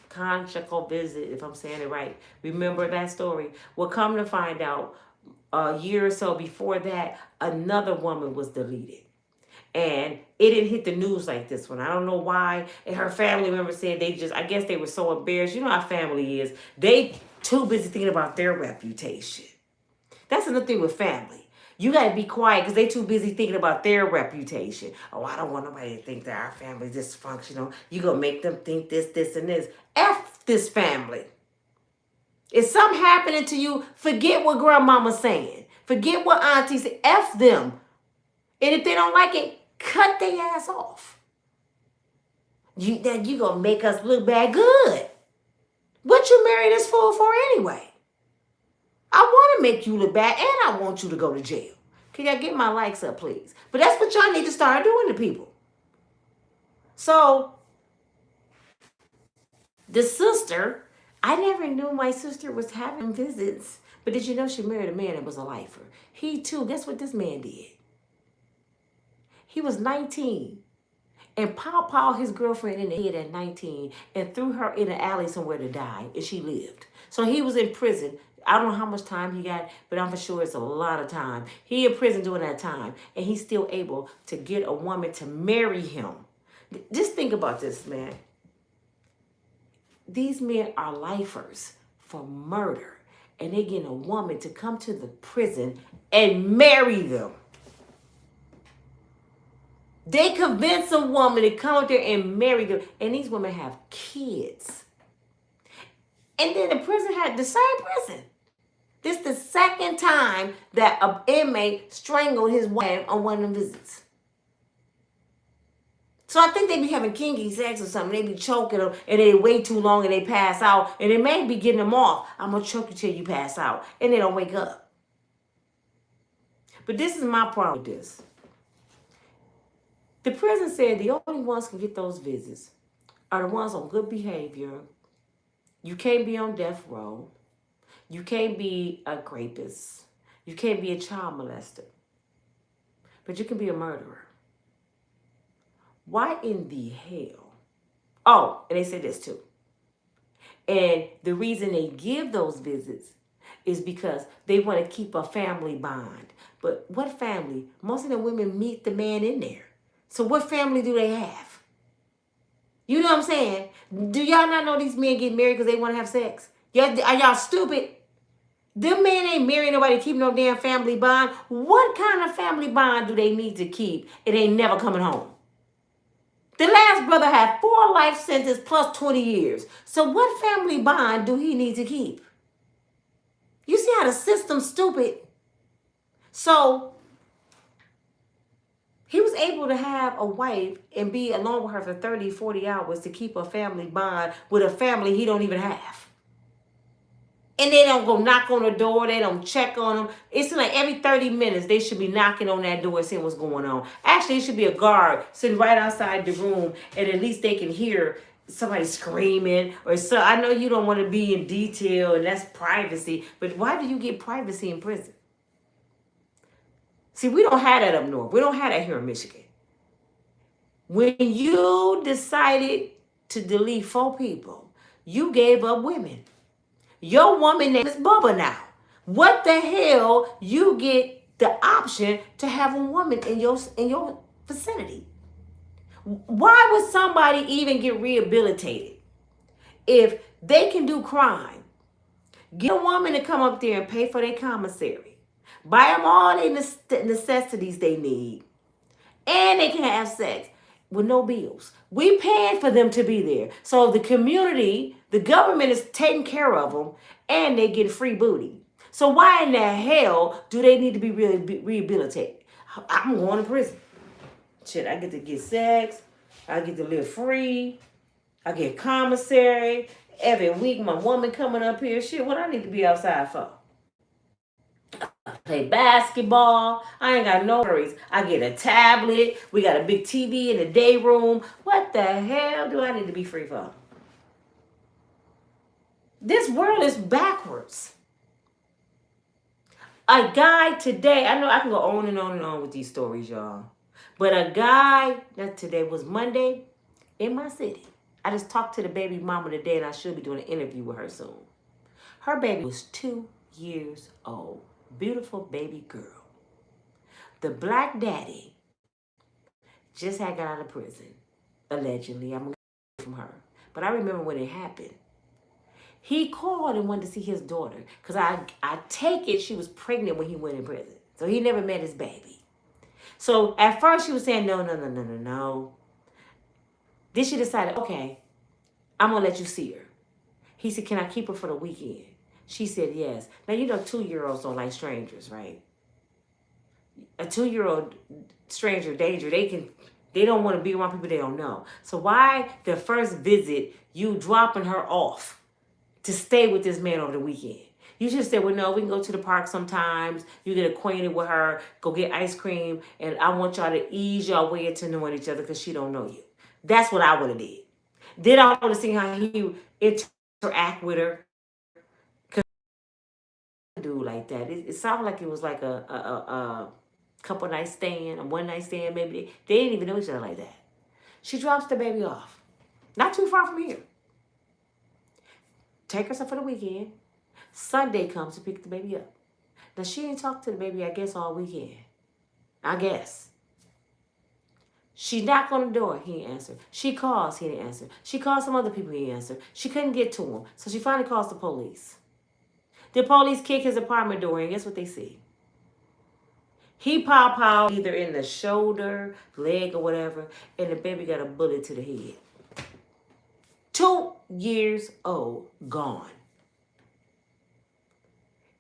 S1: visit, if I'm saying it right. Remember that story? Well, come to find out, a year or so before that, another woman was deleted. And it didn't hit the news like this one. I don't know why. And her family member said I guess they were so embarrassed. You know how family is. They too busy thinking about their reputation. That's another thing with family. You got to be quiet because they too busy thinking about their reputation. Oh, I don't want nobody to think that our family is dysfunctional. You going to make them think this, and this. F this family. If something happening to you, forget what grandmama's saying. Forget what auntie said. F them. And if they don't like it, cut their ass off. You going to make us look bad. Good. What you married this fool for anyway? I want to make you look bad, and I want you to go to jail. Can y'all get my likes up, please? But that's what y'all need to start doing to people. So, the sister, I never knew my sister was having visits. But did you know she married a man that was a lifer? He too, guess what this man did? He was 19 and pawpawed his girlfriend in the head at 19 and threw her in an alley somewhere to die, and she lived. So he was in prison. I don't know how much time he got, but I'm for sure it's a lot of time. He in prison during that time, and he's still able to get a woman to marry him. Just think about this, man. These men are lifers for murder, and they getting a woman to come to the prison and marry them. They convince a woman to come out there and marry them, and these women have kids. And then the prison had the same prison. This is the second time that an inmate strangled his wife on one of them visits. So I think they be having kinky sex or something. They be choking them and they wait too long and they pass out. And they may be getting them off. I'm going to choke you till you pass out. And they don't wake up. But this is my problem with this. The prison said the only ones who can get those visits are the ones on good behavior. You can't be on death row. You can't be a rapist. You can't be a child molester. But you can be a murderer. Why in the hell? Oh, and they said this too. And the reason they give those visits is because they want to keep a family bond. But what family? Most of the women meet the man in there. So what family do they have? You know what I'm saying? Do y'all not know these men get married because they want to have sex? Are y'all stupid? Them men ain't marrying nobody to keep no damn family bond. What kind of family bond do they need to keep? It ain't never coming home. The last brother had 4 life sentences plus 20 years. So what family bond do he need to keep? You see how the system's stupid? So he was able to have a wife and be alone with her for 30, 40 hours to keep a family bond with a family he don't even have. And they don't go knock on the door. They don't check on them. It's like every 30 minutes, they should be knocking on that door and seeing what's going on. Actually, it should be a guard sitting right outside the room, and at least they can hear somebody screaming or so. I know you don't want to be in detail and that's privacy, but why do you get privacy in prison? See, we don't have that up north. We don't have that here in Michigan. When you decided to delete 4 people, you gave up women. Your woman name is Bubba now. What the hell? You get the option to have a woman in your vicinity. Why would somebody even get rehabilitated if they can do crime? Get a woman to come up there and pay for their commissary. Buy them all the necessities they need. And they can have sex with no bills. We paying for them to be there. So the community, the government is taking care of them and they get free booty. So why in the hell do they need to be rehabilitated? I'm going to prison. Shit, I get to get sex. I get to live free. I get commissary. Every week my woman coming up here. Shit, what I need to be outside for? Play basketball. I ain't got no worries. I get a tablet. We got a big TV in the day room. What the hell do I need to be free for? This world is backwards. A guy today, I know I can go on and on and on with these stories, y'all. But a guy, that today was Monday, in my city. I just talked to the baby mama today and I should be doing an interview with her soon. Her baby was 2 years old. Beautiful baby girl. The black daddy just had got out of prison, allegedly. I'm going to get from her. But I remember when it happened. He called and wanted to see his daughter because I take it she was pregnant when he went in prison. So he never met his baby. So at first she was saying, no. Then she decided, okay, I'm going to let you see her. He said, can I keep her for the weekend? She said yes. Now, you know 2-year-olds don't like strangers, right? A 2-year-old stranger danger, they don't want to be around people they don't know. So why the first visit you dropping her off to stay with this man over the weekend? You should say, well, no, we can go to the park sometimes. You get acquainted with her, go get ice cream, and I want y'all to ease your way into knowing each other because she don't know you. That's what I would have did. Then I would have seen how he interact with her. Do like that. It sounded like it was like a couple night stand, a one night stand, maybe. They didn't even know each other like that. She drops the baby off. Not too far from here. Take herself for the weekend. Sunday comes to pick the baby up. Now she ain't talked to the baby, I guess, all weekend. I guess. She knocked on the door, he didn't answer. She calls, he didn't answer. She called some other people, he didn't answer. She couldn't get to him. So she finally calls the police. The police kick his apartment door and guess what they see? He pow either in the shoulder, leg, or whatever, and the baby got a bullet to the head. 2 years old, gone.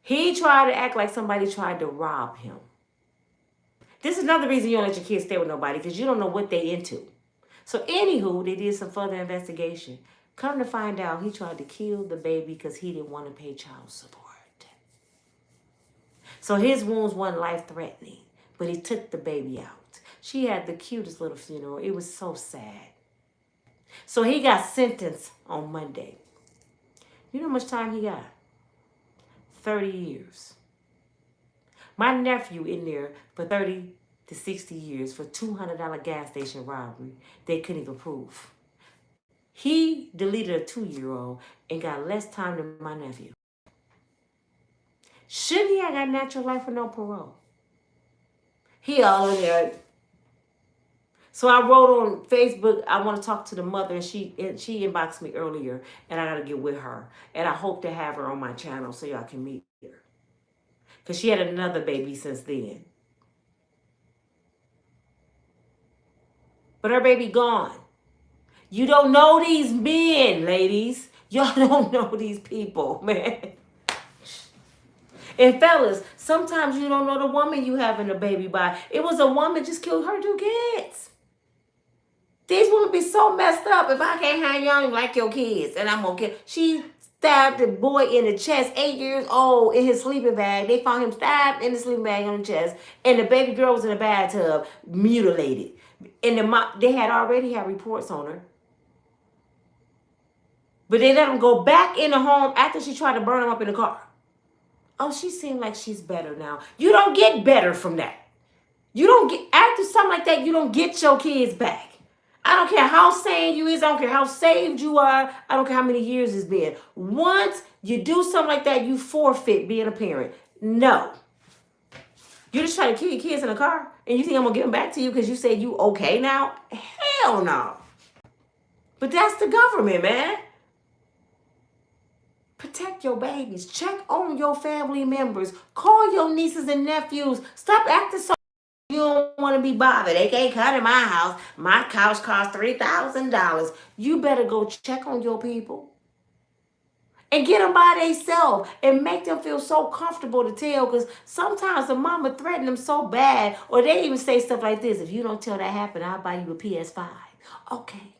S1: He tried to act like somebody tried to rob him. This is another reason you don't let your kids stay with nobody because you don't know what they into. So anywho, they did some further investigation. Come to find out, he tried to kill the baby because he didn't want to pay child support. So his wounds weren't life-threatening, but he took the baby out. She had the cutest little funeral. It was so sad. So he got sentenced on Monday. You know how much time he got? 30 years. My nephew in there for 30 to 60 years for $200 gas station robbery they couldn't even prove. He deleted a 2-year-old and got less time than my nephew. Shouldn't he have got natural life with no parole? He all in there. So I wrote on Facebook, I want to talk to the mother, and she inboxed me earlier, and I got to get with her. And I hope to have her on my channel so y'all can meet her. Because she had another baby since then. But her baby gone. You don't know these men, ladies. Y'all don't know these people, man. And fellas, sometimes you don't know the woman you having a baby by. It was a woman just killed her 2 kids. These women be so messed up. If I can't have y'all like your kids, and I'm okay. She stabbed the boy in the chest, 8 years old, in his sleeping bag. They found him stabbed in the sleeping bag on the chest. And the baby girl was in a bathtub, mutilated. And they had already had reports on her. But they let them go back in the home after she tried to burn them up in the car. Oh, she seemed like she's better now. You don't get better from that. You don't get, after something like that, you don't get your kids back. I don't care how sane you is. I don't care how saved you are. I don't care how many years it's been. Once you do something like that, you forfeit being a parent. No. You just try to kill your kids in a car and you think I'm going to give them back to you because you said you okay now? Hell no. But that's the government, man. Protect your babies. Check on your family members. Call your nieces and nephews. Stop acting so you don't want to be bothered. They can't come to my house. My couch costs $3,000. You better go check on your people. And get them by themselves and make them feel so comfortable to tell, because sometimes the mama threaten them so bad, or they even say stuff like this: if you don't tell that happened, I'll buy you a PS5. Okay.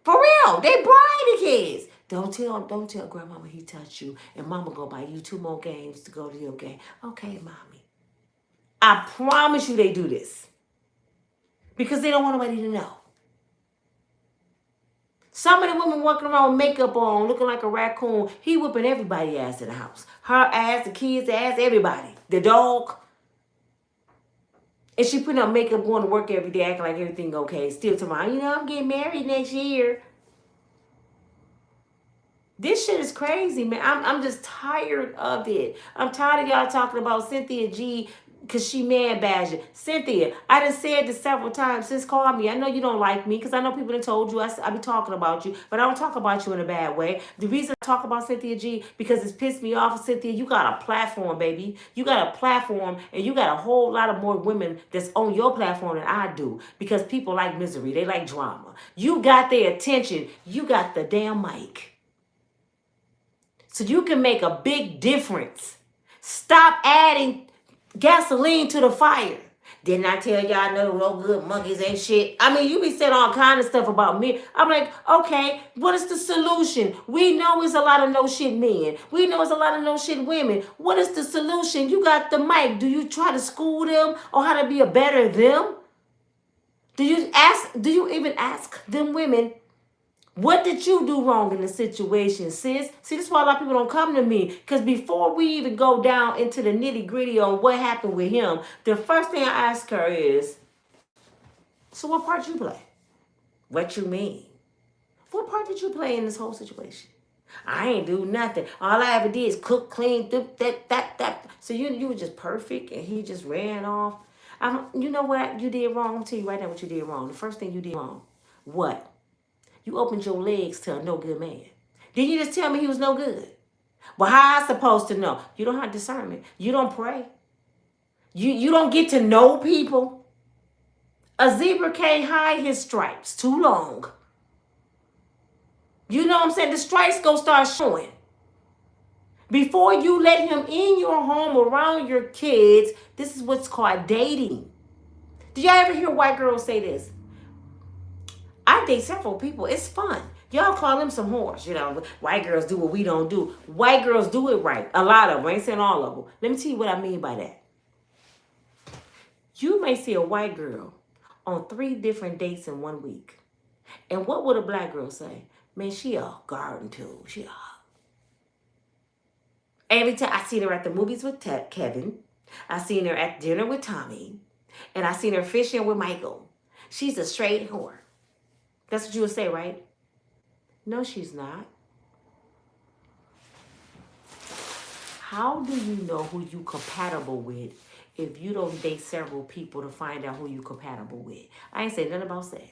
S1: For real, they bribe the kids. Don't tell grandmama he touched you, and mama go buy you 2 more games to go to your game. Okay, mommy. I promise you they do this. Because they don't want nobody to know. Some of the women walking around with makeup on, looking like a raccoon. He whipping everybody's ass in the house. Her ass, the kids' ass, everybody. The dog. And she putting up makeup, going to work every day, acting like everything okay. Still tomorrow, I'm getting married next year. This shit is crazy, man. I'm just tired of it. I'm tired of y'all talking about Cynthia G because she man badging. Cynthia, I done said this several times. Sis, call me. I know you don't like me because I know people have told you I be talking about you, but I don't talk about you in a bad way. The reason I talk about Cynthia G because it's pissed me off. Cynthia, you got a platform, baby. You got a platform, and you got a whole lot of more women that's on your platform than I do, because people like misery. They like drama. You got their attention. You got the damn mic. So you can make a big difference. Stop adding gasoline to the fire. Didn't I tell y'all no good monkeys ain't shit? I mean, you be saying all kind of stuff about me. I'm like, okay, what is the solution? We know it's a lot of no shit men. We know it's a lot of no shit women. What is the solution? You got the mic. Do you try to school them on how to be a better them? Do you even ask them women, what did you do wrong in the situation, sis? See, this is why a lot of people don't come to me. Because before we even go down into the nitty gritty on what happened with him, the first thing I ask her is, so what part you play? What you mean? What part did you play in this whole situation? I ain't do nothing. All I ever did is cook, clean, that. So you were just perfect and he just ran off. You know what you did wrong? I'll tell you right now what you did wrong. The first thing you did wrong. What? You opened your legs to a no good man. Didn't you just tell me he was no good? Well, how I supposed to know? You don't have discernment. You don't pray. You don't get to know people. A zebra can't hide his stripes too long. You know what I'm saying? The stripes gonna start showing. Before you let him in your home around your kids, this is what's called dating. Did y'all ever hear white girls say this? I date several people. It's fun. Y'all call them some whores. White girls do what we don't do. White girls do it right. A lot of them. I ain't saying all of them. Let me tell you what I mean by that. You may see a white girl on 3 different dates in 1 week. And what would a black girl say? Man, she a garden tool. Every time I seen her at the movies with Kevin. I seen her at dinner with Tommy. And I seen her fishing with Michael. She's a straight whore. That's what you would say, right? No, she's not. How do you know who you compatible with if you don't date several people to find out who you compatible with? I ain't saying nothing about sex.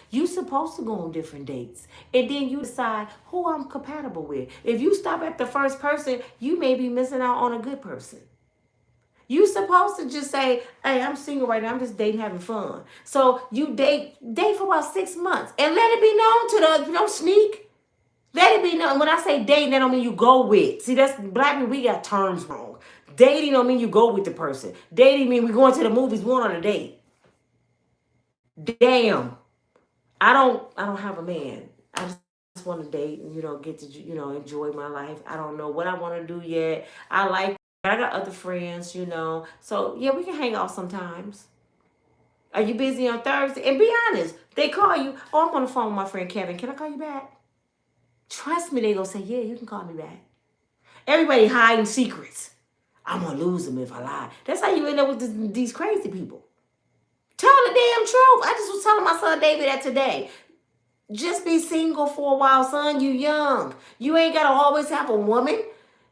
S1: You supposed to go on different dates. And then you decide who I'm compatible with. If you stop at the first person, you may be missing out on a good person. You supposed to just say, hey, I'm single right now. I'm just dating, having fun. So you date for about 6 months. And let it be known to the, don't sneak. Let it be known. When I say dating, that don't mean you go with. See, that's black people, we got terms wrong. Dating don't mean you go with the person. Dating mean we going to the movies, we going on a date. Damn. I don't have a man. I just want to date and, get to, enjoy my life. I don't know what I want to do yet. I got other friends, So, yeah, we can hang out sometimes. Are you busy on Thursday? And be honest. They call you. Oh, I'm on the phone with my friend Kevin. Can I call you back? Trust me, they gonna say, yeah, you can call me back. Everybody hiding secrets. I'm gonna lose them if I lie. That's how you end up with these crazy people. Tell the damn truth. I just was telling my son David that today. Just be single for a while, son. You young. You ain't gotta always have a woman.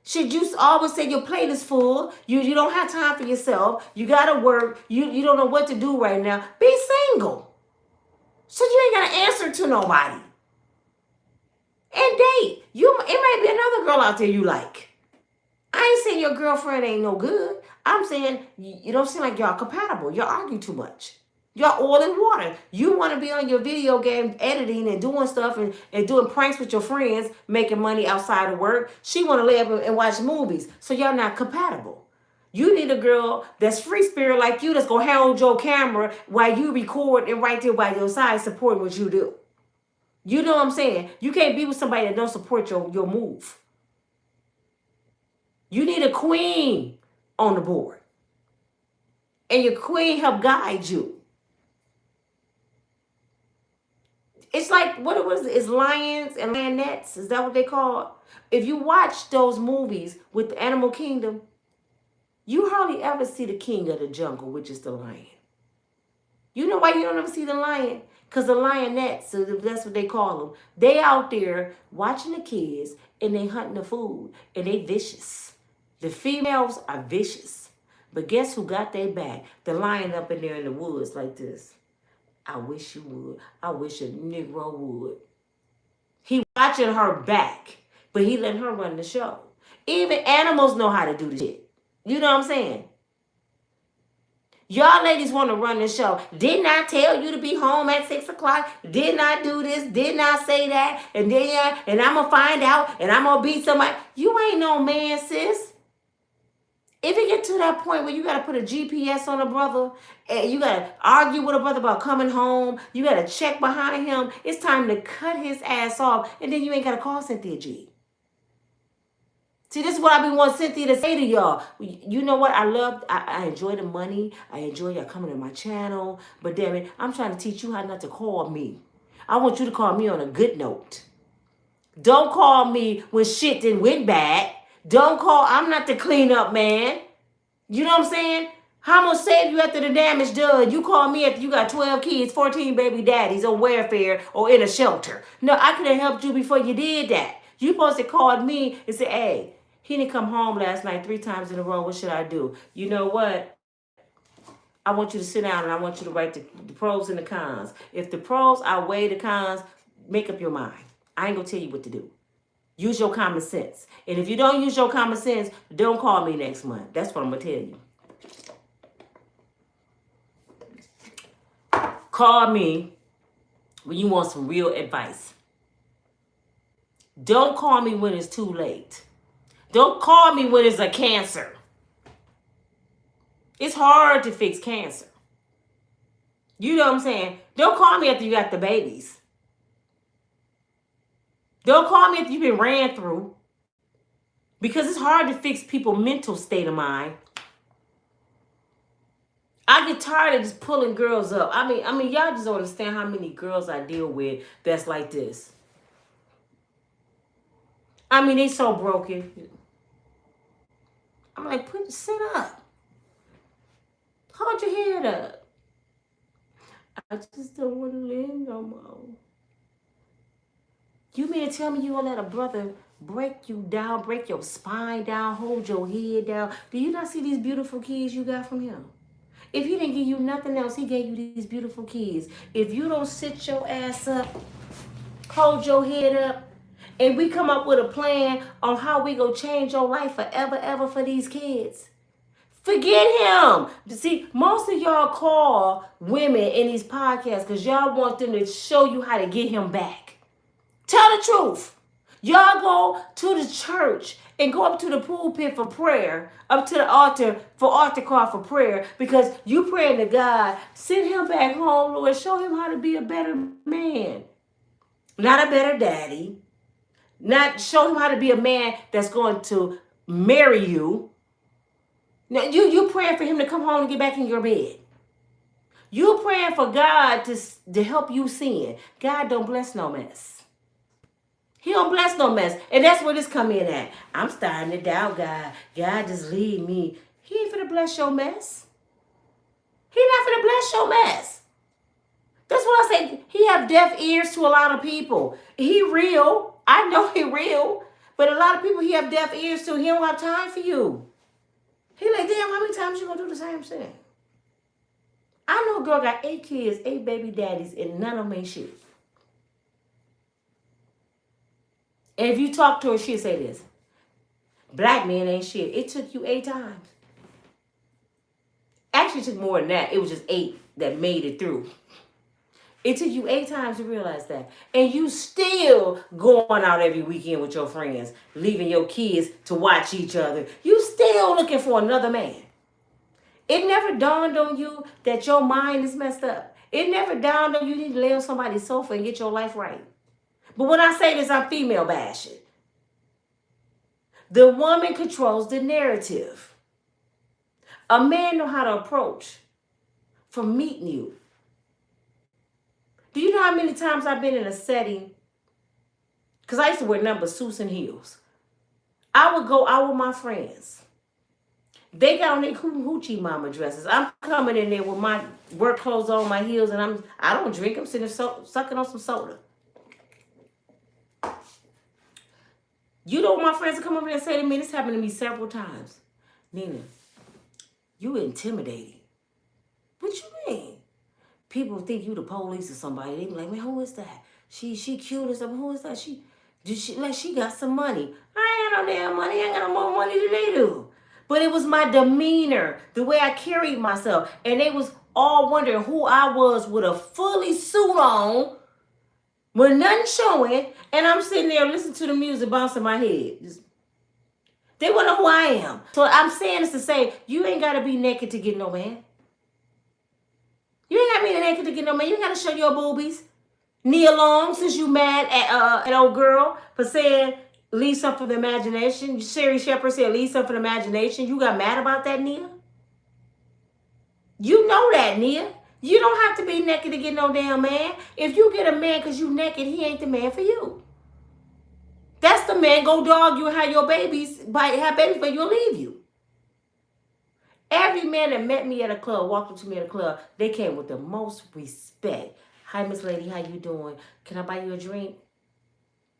S1: Should you always say your plate is full? You don't have time for yourself. You gotta work. You don't know what to do right now. Be single. So you ain't gotta answer to nobody. And date. It might be another girl out there you like. I ain't saying your girlfriend ain't no good. I'm saying you don't seem like y'all compatible. Y'all argue too much. Y'all oil and water. You want to be on your video game editing and doing stuff and doing pranks with your friends, making money outside of work. She want to lay up and watch movies. So y'all not compatible. You need a girl that's free spirit like you that's going to hold your camera while you record and right there by your side supporting what you do. You know what I'm saying? You can't be with somebody that don't support your move. You need a queen on the board. And your queen help guide you. It's like, what was it? It's lions and lionettes. Is that what they call? If you watch those movies with the animal kingdom, you hardly ever see the king of the jungle, which is the lion. You know why you don't ever see the lion? Because the lionettes, so that's what they call them, they out there watching the kids and they hunting the food and they vicious. The females are vicious. But guess who got their back? The lion up in there in the woods like this. I wish you would. I wish a Negro would. He watching her back, but he letting her run the show. Even animals know how to do the shit. You know what I'm saying? Y'all ladies want to run the show. Didn't I tell you to be home at 6 o'clock? Didn't I do this? Didn't I say that? And then, and I'm going to find out, and I'm going to beat somebody. You ain't no man, sis. If you get to that point where you got to put a GPS on a brother, and you got to argue with a brother about coming home, you got to check behind him, it's time to cut his ass off, and then you ain't got to call Cynthia G. See, this is what I've been wanting Cynthia to say to y'all. You know what? I enjoy the money. I enjoy y'all coming to my channel. But damn it, I'm trying to teach you how not to call me. I want you to call me on a good note. Don't call me when shit done went bad. Don't call, I'm not the cleanup man. You know what I'm saying? How I'm going to save you after the damage done? You call me after you got 12 kids, 14 baby daddies on welfare or in a shelter. No, I could have helped you before you did that. You supposed to call me and say, hey, he didn't come home last night 3 times in a row. What should I do? You know what? I want you to sit down and I want you to write the pros and the cons. If the pros outweigh the cons, make up your mind. I ain't going to tell you what to do. Use your common sense. And if you don't use your common sense, don't call me next month. That's what I'm going to tell you. Call me when you want some real advice. Don't call me when it's too late. Don't call me when it's a cancer. It's hard to fix cancer. You know what I'm saying? Don't call me after you got the babies. Don't call me if you've been ran through. Because it's hard to fix people's mental state of mind. I get tired of just pulling girls up. I mean, y'all just don't understand how many girls I deal with that's like this. I mean, they so broken. I'm like, sit up. Hold your head up. I just don't want to live no more. You mean to tell me you gonna let a brother break you down, break your spine down, hold your head down? Do you not see these beautiful kids you got from him? If he didn't give you nothing else, he gave you these beautiful kids. If you don't sit your ass up, hold your head up, and we come up with a plan on how we gonna change your life forever, ever for these kids, forget him. See, most of y'all call women in these podcasts because y'all want them to show you how to get him back. Tell the truth. Y'all go to the church and go up to the pulpit for prayer, up to the altar call for prayer, because you praying to God, send him back home, Lord, show him how to be a better man. Not a better daddy. Not show him how to be a man that's going to marry you. Now, you praying for him to come home and get back in your bed. You praying for God to help you sin. God don't bless no mess. He don't bless no mess. And that's where this come in at. I'm starting to doubt God. God just lead me. He ain't finna bless your mess. He not finna bless your mess. That's what I say. He have deaf ears to a lot of people. He real. I know he real. But a lot of people he have deaf ears to. He don't have time for you. He like, damn, how many times you gonna do the same thing? I know a girl got 8 kids, 8 baby daddies, and none of them ain't shit. And if you talk to her, she'll say this. Black men ain't shit. It took you 8 times. Actually, it took more than that. It was just 8 that made it through. It took you 8 times to realize that. And you still going out every weekend with your friends, leaving your kids to watch each other. You still looking for another man. It never dawned on you that your mind is messed up. It never dawned on you need to lay on somebody's sofa and get your life right. But when I say this, I'm female bashing. The woman controls the narrative. A man know how to approach from meeting you. Do you know how many times I've been in a setting? Because I used to wear nothing but suits and heels. I would go out with my friends. They got on their hoochie mama dresses. I'm coming in there with my work clothes on, my heels, and I don't drink. I'm sitting there sucking on some soda. You know what my friends will come over there and say to me? This happened to me several times. Nina, you intimidating. What you mean? People think you the police or somebody. They be like, man, who is that? She cute or something. Who is that? She got some money. I ain't got no damn money. I ain't got no more money than they do. But it was my demeanor, the way I carried myself. And they was all wondering who I was with a fully suit on, with nothing showing. And I'm sitting there listening to the music bouncing my head. They want to know who I am. So I'm saying this to say, you ain't got to be naked to get no man. You ain't got to be naked to get no man. You ain't got to show your boobies. Kneel long since you mad at an old girl for saying, leave something for the imagination. Sherry Shepherd said, leave something for the imagination. You got mad about that, Nia? You know that, Nia. You don't have to be naked to get no damn man. If you get a man because you naked, he ain't the man for you. That's the man go dog you and have your babies, have babies, but you'll leave you. Every man that met me at a club, walked up to me at a club, they came with the most respect. Hi, Miss Lady, how you doing? Can I buy you a drink?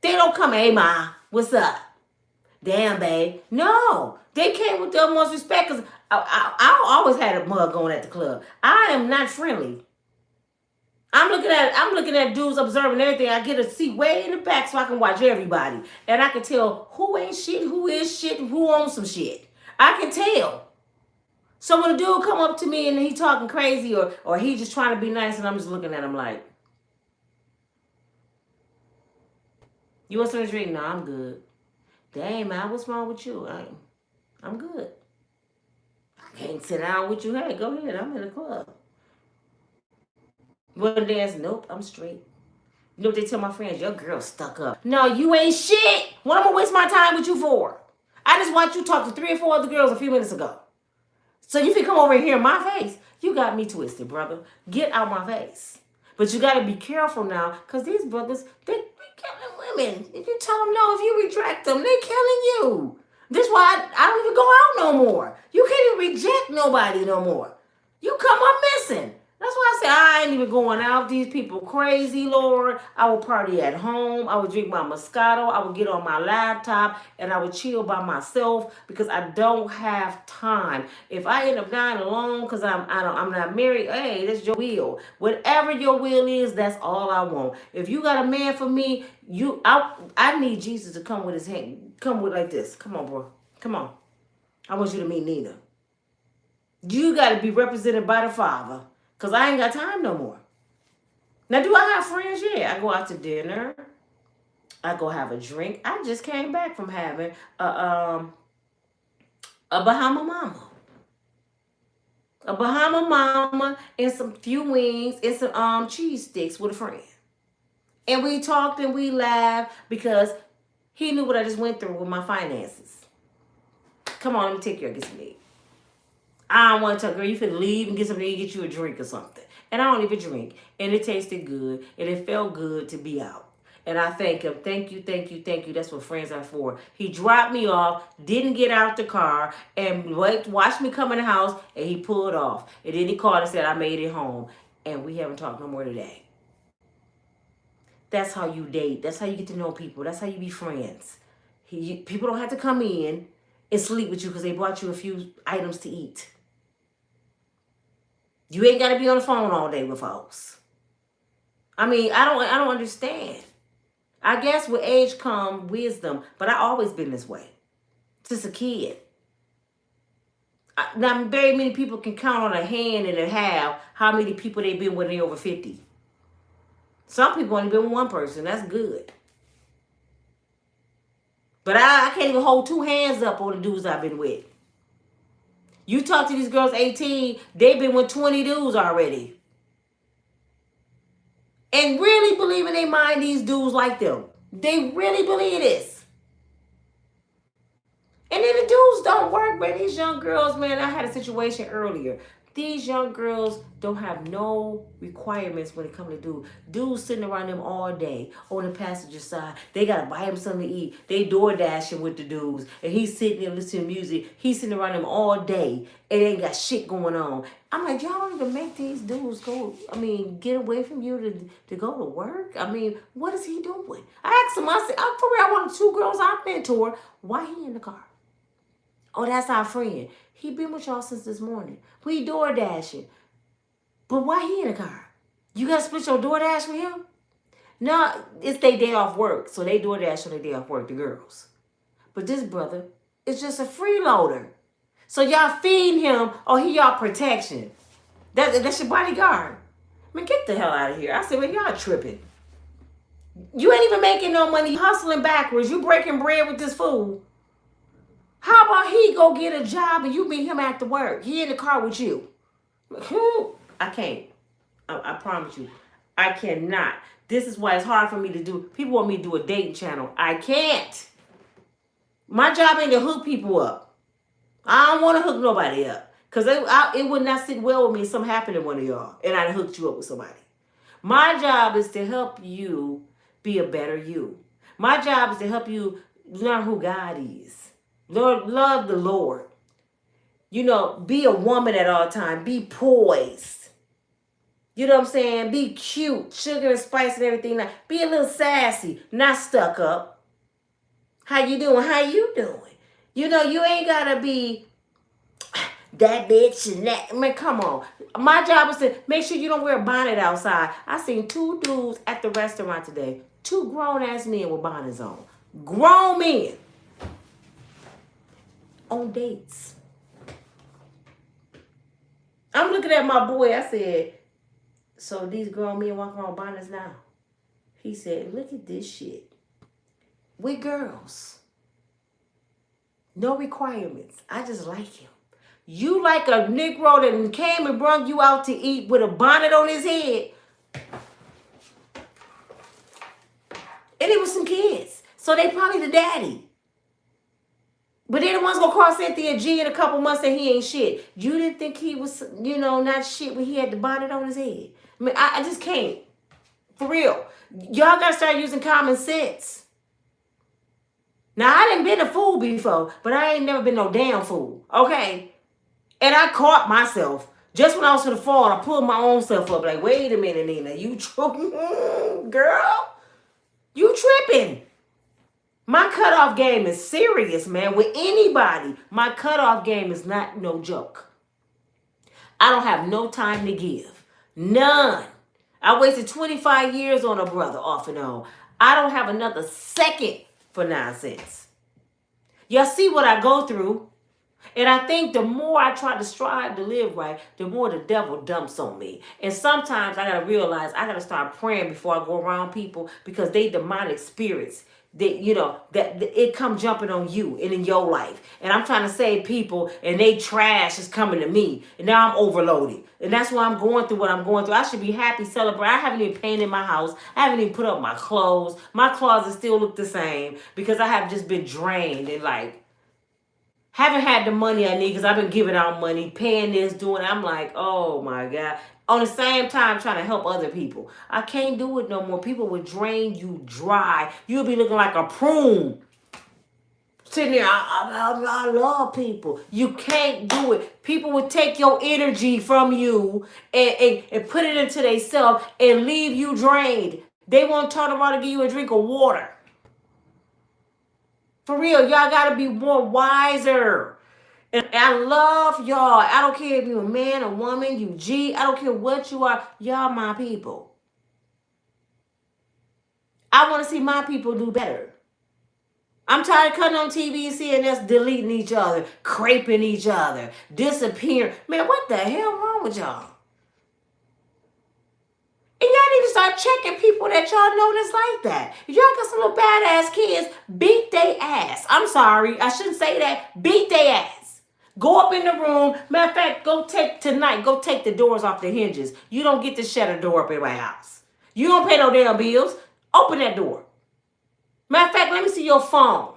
S1: They don't come, hey, ma, what's up? Damn, babe. No, they came with the utmost respect because I always had a mug on at the club. I am not friendly. I'm looking at dudes observing everything. I get a seat way in the back so I can watch everybody. And I can tell who ain't shit, who is shit, and who owns some shit. I can tell. So when a dude come up to me and he talking crazy or he just trying to be nice and I'm just looking at him like, you want something to drink? No, I'm good. Dang, man, what's wrong with you? I'm good. I can't sit down with you. Hey, go ahead. I'm in the club. Well, dance? Nope, I'm straight. You know what they tell my friends? Your girl stuck up. No, you ain't shit. What am I gonna waste my time with you for? I just watched you talk to 3 or 4 other girls a few minutes ago. So you can come over here in my face. You got me twisted, brother. Get out my face. But you got to be careful now, because these brothers, they killing women. If you tell them no, if you retract them, they killing you. This is why I don't even go out no more. You can't even reject nobody no more. You come up missing. That's why I say I ain't even going out. These people crazy, Lord. I would party at home. I would drink my Moscato. I would get on my laptop and I would chill by myself because I don't have time. If I end up dying alone because I'm not married, hey, that's your will. Whatever your will is, that's all I want. If you got a man for me, I need Jesus to come with his hand. Come with like this. Come on, bro. Come on. I want you to meet Nina. You got to be represented by the Father. Because I ain't got time no more. Now, do I have friends? Yeah. I go out to dinner. I go have a drink. I just came back from having a Bahama Mama. A Bahama Mama and some few wings and some cheese sticks with a friend. And we talked and we laughed because he knew what I just went through with my finances. Come on, let me take you and get some meat. I don't want to tell girl, you finna leave and get something to get you a drink or something. And I don't even drink. And it tasted good. And it felt good to be out. And I thank him. Thank you, thank you, thank you. That's what friends are for. He dropped me off, didn't get out the car, and watched me come in the house, and he pulled off. And then he called and said, I made it home. And we haven't talked no more today. That's how you date. That's how you get to know people. That's how you be friends. People don't have to come in and sleep with you because they bought you a few items to eat. You ain't got to be on the phone all day with folks. I mean, I don't understand. I guess with age come wisdom, but I always been this way. Since a kid. Not very many people can count on a hand and a half how many people they've been when they're over 50. Some people only been with one person. That's good. But I can't even hold two hands up on the dudes I've been with. You talk to these girls 18, they've been with 20 dudes already. And really believe in their mind these dudes like them. They really believe this. And then the dudes don't work, man. These young girls, man, I had a situation earlier. These young girls don't have no requirements when it comes to dudes. Dudes sitting around them all day on the passenger side. They got to buy him something to eat. They door dashing with the dudes. And he's sitting there listening to music. He's sitting around them all day. And they ain't got shit going on. I'm like, y'all don't even make these dudes get away from you to go to work? I mean, what is he doing? I asked him, I said, for real, one of the two girls I mentor, why he in the car? Oh, that's our friend. He been with y'all since this morning. We door dashing. But why he in the car? You got to split your door dash with him? No, it's their day off work. So they door dash on their day off work, the girls. But this brother is just a freeloader. So y'all feed him or he y'all protection. That's your bodyguard. Man, get the hell out of here. I said, man, y'all tripping. You ain't even making no money. Hustling backwards. You breaking bread with this fool. How about he go get a job and you meet him after work? He in the car with you. I can't. I promise you. I cannot. This is why it's hard for me to do. People want me to do a dating channel. I can't. My job ain't to hook people up. I don't want to hook nobody up. Because it would not sit well with me if something happened to one of y'all and I hooked you up with somebody. My job is to help you be a better you. My job is to help you learn who God is. Lord, love the Lord. You know, be a woman at all times. Be poised. You know what I'm saying? Be cute. Sugar and spice and everything. Be a little sassy. Not stuck up. How you doing? How you doing? You know, you ain't got to be that bitch and that. I mean, come on. My job is to make sure you don't wear a bonnet outside. I seen two dudes at the restaurant today. Two grown-ass men with bonnets on. Grown men. On dates. I'm looking at my boy. I said, so these grown men walking around bonnets now? He said, look at this shit. With girls. No requirements. I just like him. You like a Negro that came and brought you out to eat with a bonnet on his head. And it was some kids. So they probably the daddy. But they're the ones gonna call Cynthia G in a couple months and he ain't shit. You didn't think he was, not shit when he had the bonnet on his head. I mean, I just can't. For real. Y'all gotta start using common sense. Now, I done been a fool before, but I ain't never been no damn fool. Okay? And I caught myself. Just when I was to the fall, I pulled my own self up. Like, wait a minute, Nina. You girl? You tripping. My cutoff game is serious, man. With anybody, my cutoff game is not no joke. I don't have no time to give. None. I wasted 25 years on a brother off and on. I don't have another second for nonsense. Y'all see what I go through. And I think the more I try to strive to live right, the more the devil dumps on me. And sometimes I got to realize I got to start praying before I go around people because they demonic spirits. That it come jumping on you and in your life. And I'm trying to save people and they trash is coming to me. And now I'm overloaded. And that's why I'm going through what I'm going through. I should be happy, celebrate. I haven't even painted my house. I haven't even put up my clothes. My closet still look the same because I have just been drained and like, Haven't had the money I need because I've been giving out money, paying this, doing. I'm like, oh my God. On the same time, trying to help other people. I can't do it no more. People will drain you dry. You'll be looking like a prune. Sitting there, I love people. You can't do it. People will take your energy from you and put it into themselves and leave you drained. They won't turn around and give you a drink of water. For real, y'all gotta be more wiser. And I love y'all. I don't care if you're a man, a woman, you G. I don't care what you are. Y'all my people. I want to see my people do better. I'm tired of cutting on TV and seeing us deleting each other, craping each other, disappearing. Man, what the hell wrong with y'all? And y'all need to start checking people that y'all know that's like that. If y'all got some little badass kids, beat they ass. I'm sorry, I shouldn't say that. Beat they ass. Go up in the room. Matter of fact, go take the doors off the hinges. You don't get to shut a door up in my house. You don't pay no damn bills. Open that door. Matter of fact, let me see your phone.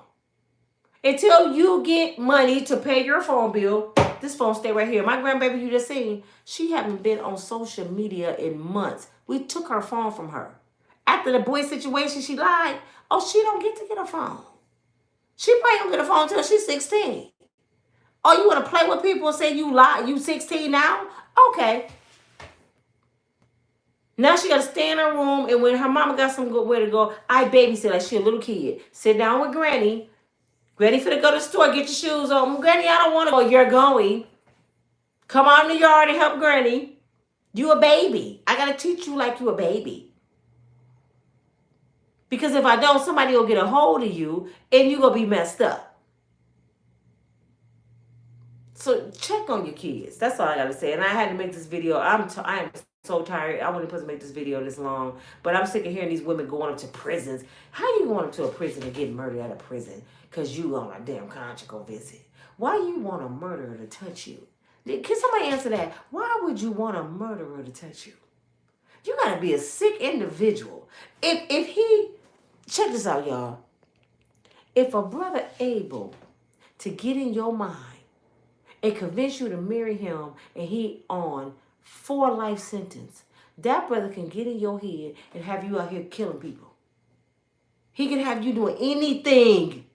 S1: Until you get money to pay your phone bill, this phone stay right here. My grandbaby you just seen, she haven't been on social media in months. We took her phone from her. After the boy situation, she lied. Oh, she don't get to get a phone. She probably don't get a phone until she's 16. Oh, you want to play with people and say you lie? You 16 now? Okay. Now she got to stay in her room, and when her mama got somewhere to go, I babysit like she a little kid. Sit down with Granny. Granny finna go to the store, get your shoes on. Granny, I don't want to go. You're going. Come out in the yard and help Granny. You a baby. I got to teach you like you a baby. Because if I don't, somebody will get a hold of you, and you going to be messed up. So check on your kids. That's all I got to say. And I had to make this video. I am so tired. I wasn't supposed to make this video this long. But I'm sick of hearing these women going up to prisons. How you going up to a prison and get murdered at a prison? Because you on a damn conjugal visit. Why you want a murderer to touch you? Can somebody answer that? Why would you want a murderer to touch you? You got to be a sick individual. If he, check this out, y'all. If a brother able to get in your mind and convince you to marry him and he on 4 life sentence, that brother can get in your head and have you out here killing people. He can have you doing anything.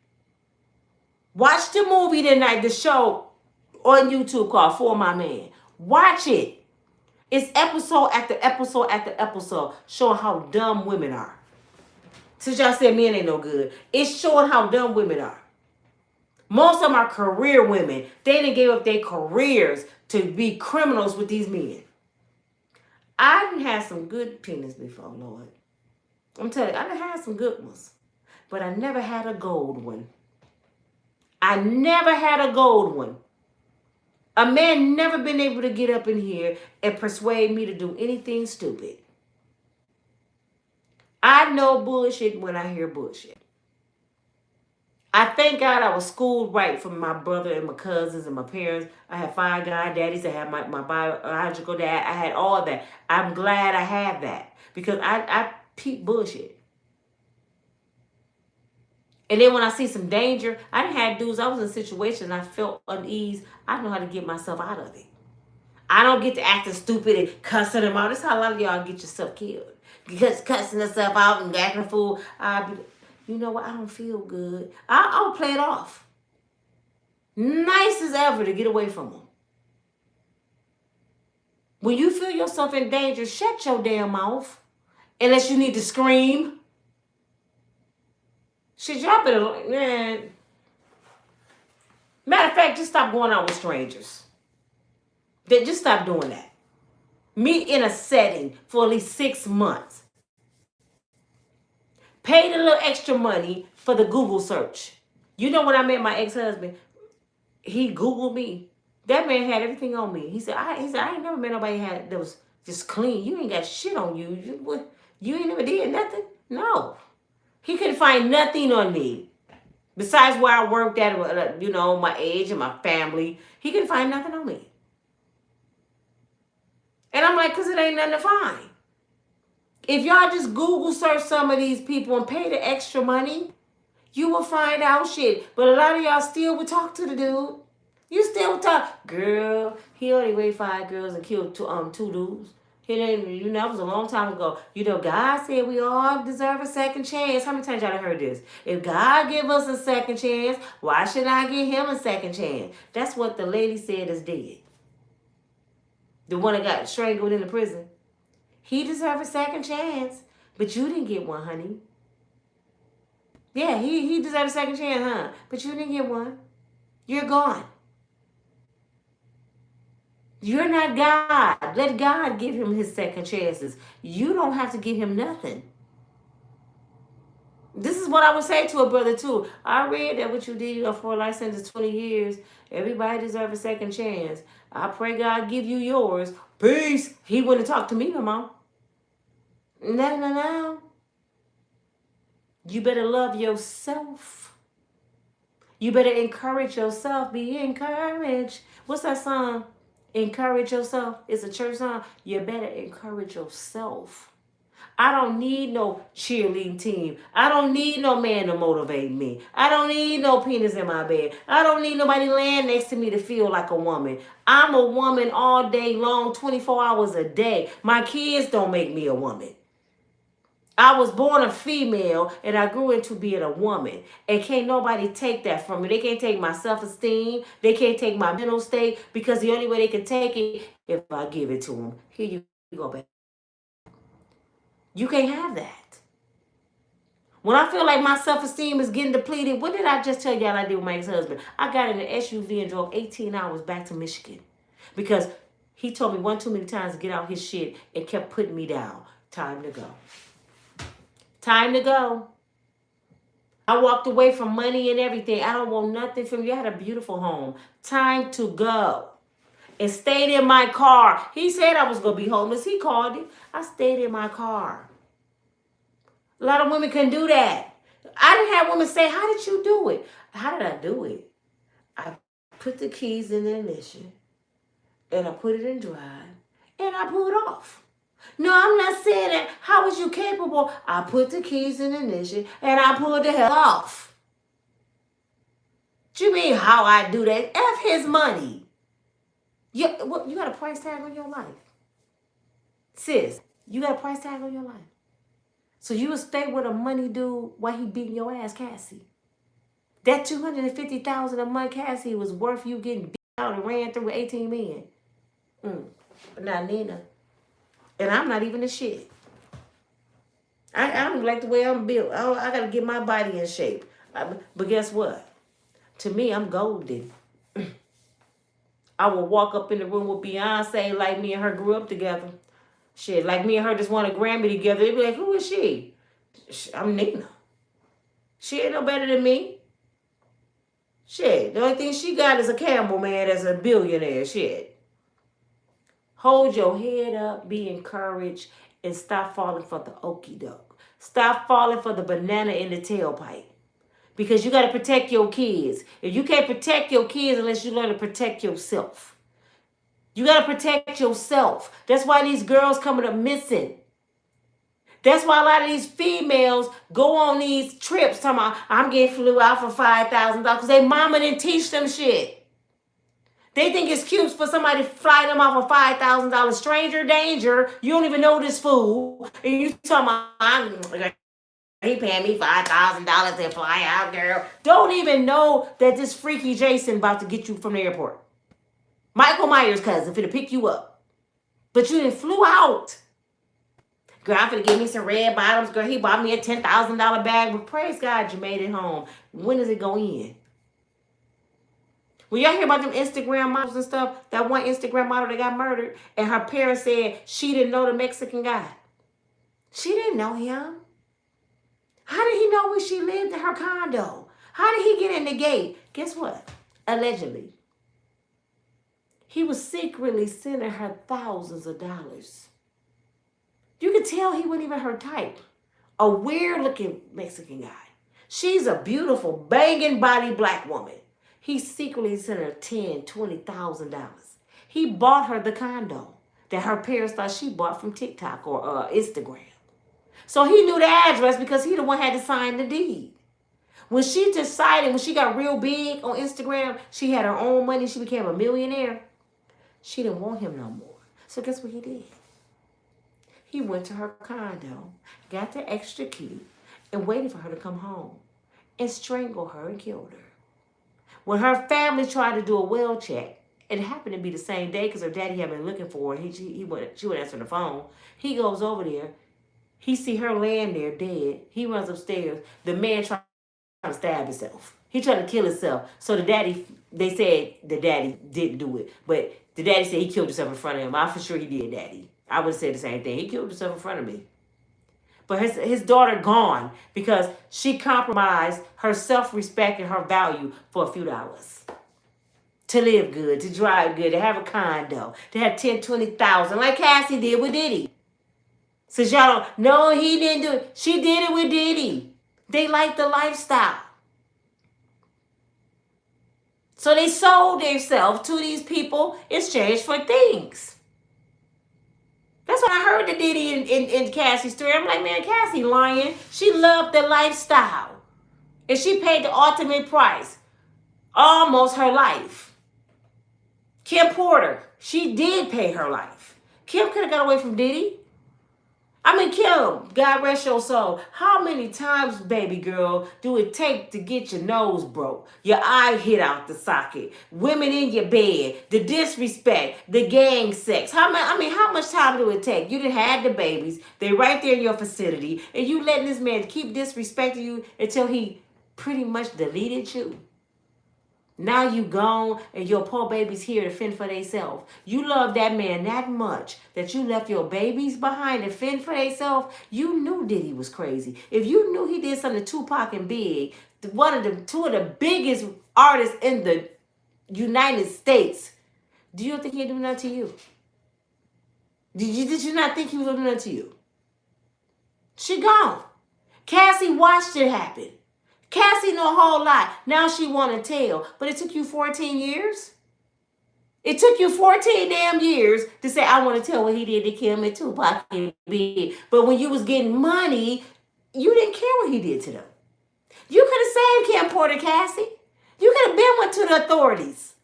S1: Watch the movie tonight, the show on YouTube called For My Man. Watch it. It's episode after episode after episode showing how dumb women are. Since y'all said men ain't no good, it's showing how dumb women are. Most of them are career women. They done gave up their careers to be criminals with these men. I done had some good penis before, Lord. I'm telling you, I done had some good ones. But I never had a gold one. I never had a gold one. A man never been able to get up in here and persuade me to do anything stupid. I know bullshit when I hear bullshit. I thank God I was schooled right from my brother and my cousins and my parents. I had 5 god-daddies. I had my biological dad. I had all that. I'm glad I had that because I peep bullshit. And then when I see some danger, I done had dudes, I was in situations I felt unease. I know how to get myself out of it. I don't get to acting stupid and cussing them out. That's how a lot of y'all get yourself killed. Because cussing yourself out and acting a fool. You know what? I don't feel good. I'll play it off. Nice as ever to get away from them. When you feel yourself in danger, shut your damn mouth. Unless you need to scream. Shit, y'all better, man. Matter of fact, just stop going out with strangers. Just stop doing that. Meet in a setting for at least 6 months. Paid a little extra money for the Google search. You know when I met my ex-husband, he Googled me. That man had everything on me. He said, I ain't never met nobody that was just clean. You ain't got shit on you. You ain't never did nothing? No. He couldn't find nothing on me. Besides where I worked at, my age and my family. He couldn't find nothing on me. And I'm like, because it ain't nothing to find. If y'all just Google search some of these people and pay the extra money, You will find out shit. But a lot of y'all still would talk to the dude. You still would talk. Girl, he only raped 5 girls and killed two dudes. He didn't, that was a long time ago. God said we all deserve a second chance. How many times y'all heard this? If God give us a second chance, why should I give him a second chance? That's what the lady said is dead. The one that got strangled in the prison. He deserved a second chance, but you didn't get one, honey. Yeah, he deserved a second chance, huh? But you didn't get one. You're gone. You're not God. Let God give him his second chances. You don't have to give him nothing. This is what I would say to a brother too. I read that what you did for a life sentence 20 years. Everybody deserves a second chance. I pray God give you yours. Peace. He wouldn't talk to me no more. No. You better love yourself. You better encourage yourself. Be encouraged. What's that song? Encourage yourself. It's a church song. You better encourage yourself. I don't need no cheerleading team. I don't need no man to motivate me. I don't need no penis in my bed. I don't need nobody laying next to me to feel like a woman. I'm a woman all day long, 24 hours a day. My kids don't make me a woman. I was born a female and I grew into being a woman. And can't nobody take that from me. They can't take my self-esteem. They can't take my mental state because the only way they can take it if I give it to them. Here you go, baby. You can't have that. When I feel like my self-esteem is getting depleted, what did I just tell y'all I did with my ex-husband? I got in an SUV and drove 18 hours back to Michigan because he told me one too many times to get out his shit and kept putting me down. Time to go. Time to go. I walked away from money and everything. I don't want nothing from you. I had a beautiful home. Time to go. And stayed in my car. He said I was going to be homeless. He called it. I stayed in my car. A lot of women can do that. I didn't have women say, how did you do it? How did I do it? I put the keys in the ignition. And I put it in drive. And I pulled off. No, I'm not saying that. How was you capable? I put the keys in the ignition and I pulled the hell off. What you mean how I do that? F his money. You got a price tag on your life. Sis, you got a price tag on your life. So you would stay with a money dude while he beating your ass, Cassie. That $250,000 a month, Cassie, was worth you getting beat out and ran through with 18 men. But not Nina. And I'm not even the shit. I don't like the way I'm built. I got to get my body in shape. But guess what? To me, I'm golden. I will walk up in the room with Beyonce like me and her grew up together. Shit, like me and her just won a Grammy together. They'd be like, who is she? I'm Nina. She ain't no better than me. Shit, the only thing she got is a camel man that's a billionaire. Shit. Hold your head up, be encouraged, and stop falling for the okie doke. Stop falling for the banana in the tailpipe. Because you got to protect your kids. If you can't protect your kids unless you learn to protect yourself. You got to protect yourself. That's why these girls coming up missing. That's why a lot of these females go on these trips talking about, I'm getting flew out for $5,000 because they mama didn't teach them shit. They think it's cute for somebody to fly them off for $5,000. Stranger danger. You don't even know this fool. And you talking about, he paying me $5,000 to fly out, girl. Don't even know that this freaky Jason about to get you from the airport. Michael Myers' cousin finna pick you up. But you didn't flew out. Girl, I'm finna give me some red bottoms. Girl, he bought me a $10,000 bag. But praise God you made it home. When does it go in? When y'all hear about them Instagram models and stuff, that one Instagram model that got murdered, and her parents said she didn't know the Mexican guy. She didn't know him. How did he know where she lived in her condo? How did he get in the gate? Guess what? Allegedly. He was secretly sending her thousands of dollars. You could tell he wasn't even her type. A weird-looking Mexican guy. She's a beautiful, banging body black woman. He secretly sent her $10,000, $20,000. He bought her the condo that her parents thought she bought from TikTok or Instagram. So he knew the address because he the one had to sign the deed. When she decided, when she got real big on Instagram, she had her own money, she became a millionaire, she didn't want him no more. So guess what he did? He went to her condo, got the extra key, and waited for her to come home and strangled her and killed her. When her family tried to do a well check, it happened to be the same day because her daddy had been looking for her. She would answer the phone. He goes over there. He see her laying there dead. He runs upstairs. The man trying to stab himself. He tried to kill himself. So they said the daddy didn't do it. But the daddy said he killed himself in front of him. I'm for sure he did, daddy. I would say the same thing. He killed himself in front of me. But his daughter gone because she compromised her self-respect and her value for a few dollars. To live good, to drive good, to have a condo, to have 10, 20,000, like Cassie did with Diddy. Since y'all don't know he didn't do it, she did it with Diddy. They like the lifestyle. So they sold themselves to these people in exchange for things. That's when I heard the Diddy in Cassie's story. I'm like, man, Cassie lying. She loved the lifestyle. And she paid the ultimate price. Almost her life. Kim Porter, she did pay her life. Kim could have got away from Diddy. I mean, Kim, God rest your soul. How many times, baby girl, do it take to get your nose broke, your eye hit out the socket, women in your bed, the disrespect, the gang sex? How much time do it take? You done had the babies. They right there in your facility, and you letting this man keep disrespecting you until he pretty much deleted you. Now you gone and your poor baby's here to fend for themselves. You love that man that much that you left your babies behind to fend for themselves. You knew Diddy was crazy. If you knew he did something to Tupac and Big, two of the biggest artists in the United States, do you think he'd do nothing to you? Did you not think he was doing nothing to you? She gone. Cassie watched it happen. Cassie know a whole lot. Now she want to tell. But it took you 14 years? It took you 14 damn years to say, I want to tell what he did to Kim and Tupac and Big. But when you was getting money, you didn't care what he did to them. You could have saved Kim Porter, Cassie. You could have been went to the authorities.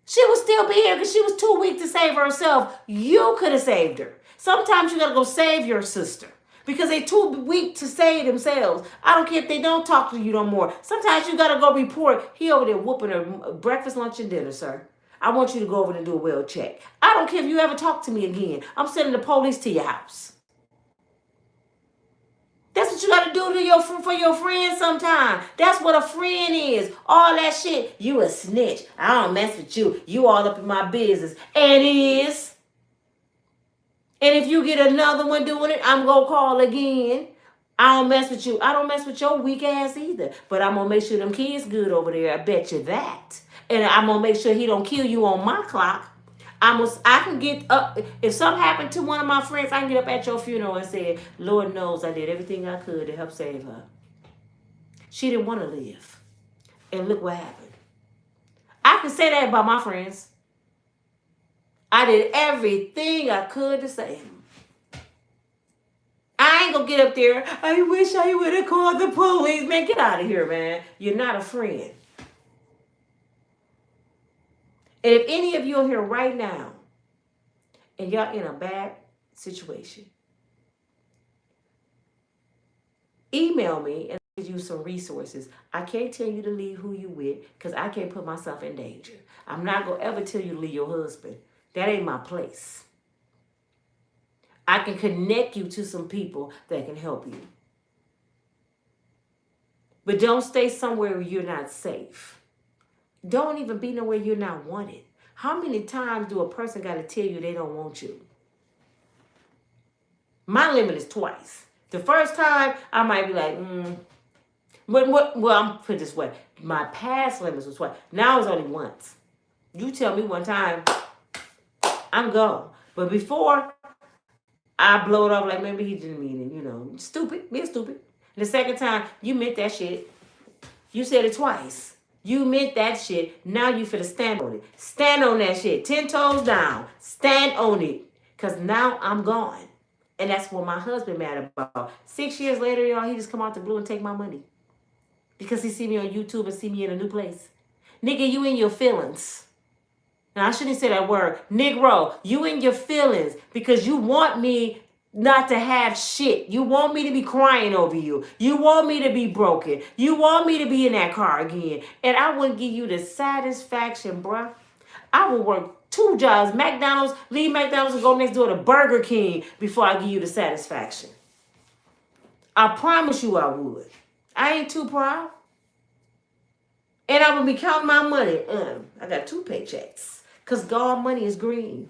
S1: She would still be here because she was too weak to save herself. You could have saved her. Sometimes you got to go save your sister. Because they too weak to save themselves. I don't care if they don't talk to you no more. Sometimes you got to go report. He over there whooping her breakfast, lunch, and dinner, sir. I want you to go over and do a well check. I don't care if you ever talk to me again. I'm sending the police to your house. That's what you got to do for your friends sometimes. That's what a friend is. All that shit. You a snitch. I don't mess with you. You all up in my business. And it is. And if you get another one doing it, I'm going to call again. I don't mess with you. I don't mess with your weak ass either. But I'm going to make sure them kids good over there. I bet you that. And I'm going to make sure he don't kill you on my clock. I can get up. If something happened to one of my friends, I can get up at your funeral and say, Lord knows I did everything I could to help save her. She didn't want to live. And look what happened. I can say that about my friends. I did everything I could to save him. I ain't gonna get up there. I wish I would have called the police. Man, get out of here, man. You're not a friend. And if any of you are here right now and y'all in a bad situation, email me and I'll give you some resources. I can't tell you to leave who you with because I can't put myself in danger. I'm not gonna ever tell you to leave your husband. That ain't my place. I can connect you to some people that can help you. But don't stay somewhere where you're not safe. Don't even be nowhere you're not wanted. How many times do a person got to tell you they don't want you? My limit is twice. The first time, I might be like, Well, I'm put it this way. My past limits was twice. Now it's only once. You tell me one time, I'm gone. But before, I blow it off like maybe he didn't mean it, Stupid, being stupid. And the second time, you meant that shit. You said it twice. You meant that shit. Now you finna stand on it. Stand on that shit. 10 toes down. Stand on it. Because now I'm gone. And that's what my husband mad about. 6 years later, y'all, he just come out the blue and take my money. Because he see me on YouTube and see me in a new place. Nigga, you in your feelings. Now, I shouldn't say that word. Negro, you in your feelings because you want me not to have shit. You want me to be crying over you. You want me to be broken. You want me to be in that car again. And I wouldn't give you the satisfaction, bruh. I will work 2 jobs, McDonald's, leave McDonald's and go next door to Burger King before I give you the satisfaction. I promise you I would. I ain't too proud. And I would be counting my money. I got 2 paychecks. Because God money is green.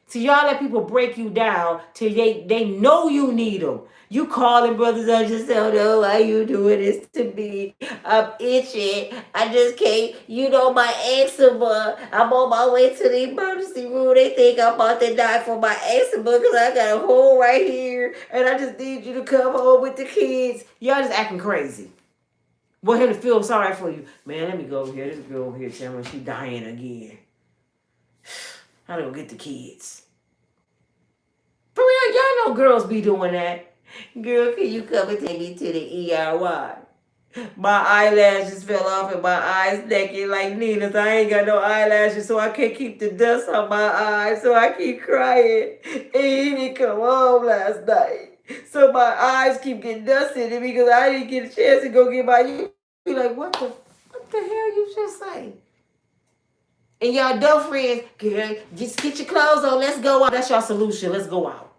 S1: See, y'all let people break you down till they know you need them. You calling brothers, I just don't know why you doing this to me. I'm itching. I just can't. You know my eczema. I'm on my way to the emergency room. They think I'm about to die from my eczema because I got a hole right here. And I just need you to come home with the kids. Y'all just acting crazy. Want him to feel sorry for you. Man, let me go over here. This girl over here telling me she dying again. How do I get the kids? For real, y'all know girls be doing that. Girl, can you come and take me to the ER? Why? My eyelashes fell off and my eyes naked like Nina's. I ain't got no eyelashes, so I can't keep the dust on my eyes, so I keep crying. And he didn't come home last night. So my eyes keep getting dust in it because I didn't get a chance to go get my... You be like, what the hell you just say? And y'all dumb friends, girl, just get your clothes on. Let's go out. That's your solution. Let's go out.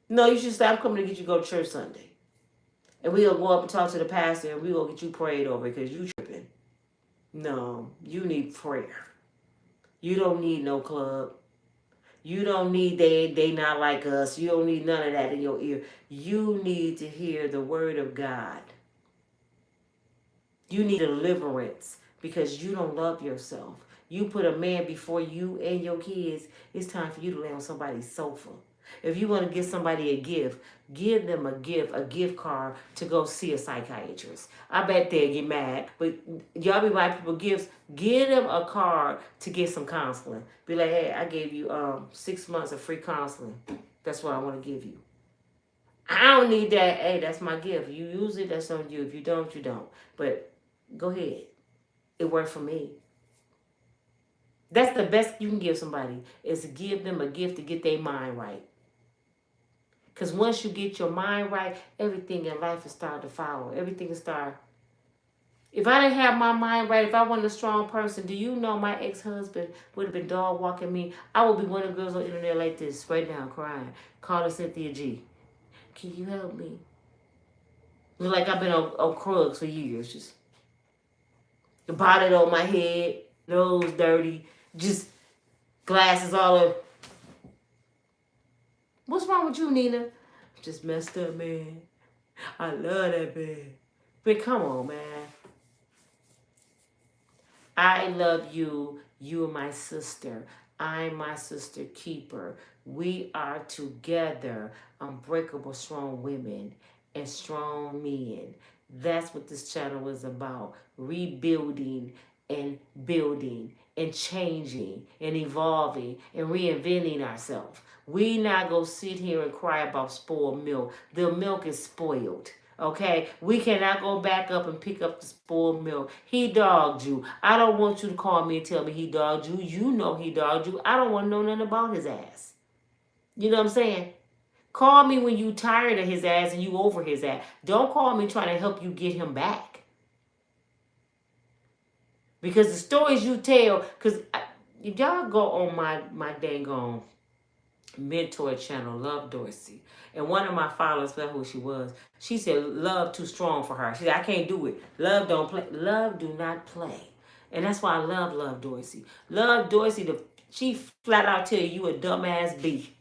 S1: No, you should say, I'm coming to get you to go to church Sunday. And we'll go up and talk to the pastor and we'll get you prayed over because you tripping. No, you need prayer. You don't need no club. You don't need they not like us. You don't need none of that in your ear. You need to hear the word of God. You need deliverance because you don't love yourself. You put a man before you and your kids, it's time for you to lay on somebody's sofa. If you want to give somebody a gift, give them a gift card to go see a psychiatrist. I bet they'll get mad, but y'all be buying people gifts. Give them a card to get some counseling. Be like, hey, I gave you 6 months of free counseling. That's what I want to give you. I don't need that. Hey, that's my gift. You use it, that's on you. If you don't, you don't. But go ahead. It worked for me. That's the best you can give somebody, is to give them a gift to get their mind right. Because once you get your mind right, everything in life will start to follow. Everything will start. If I didn't have my mind right, if I wasn't a strong person, do you know my ex-husband would have been dog walking me? I would be one of the girls on the internet like this, right now, crying, calling Cynthia G. Can you help me? Look like I've been on drugs for years. Just the bonnet on my head, nose dirty, just glasses all over. What's wrong with you, Nina? Just messed up, man. I love that man. But come on, man. I love you. You are my sister. I'm my sister keeper. We are together, unbreakable strong women and strong men. That's what this channel is about. Rebuilding and building and changing and evolving and reinventing ourselves. We not go sit here and cry about spoiled milk. The milk is spoiled. Okay? We cannot go back up and pick up the spoiled milk. He dogged you. I don't want you to call me and tell me he dogged you. You know he dogged you. I don't want to know nothing about his ass. You know what I'm saying? Call me when you tired of his ass and you over his ass. Don't call me trying to help you get him back. Because the stories you tell, because if y'all go on my dang on mentor channel, Love Dorsey, and one of my followers felt who she was. She said, love too strong for her. She said, I can't do it. Love don't play. Love do not play. And that's why I love Dorsey. Love Dorsey, she flat out tell you a dumbass B.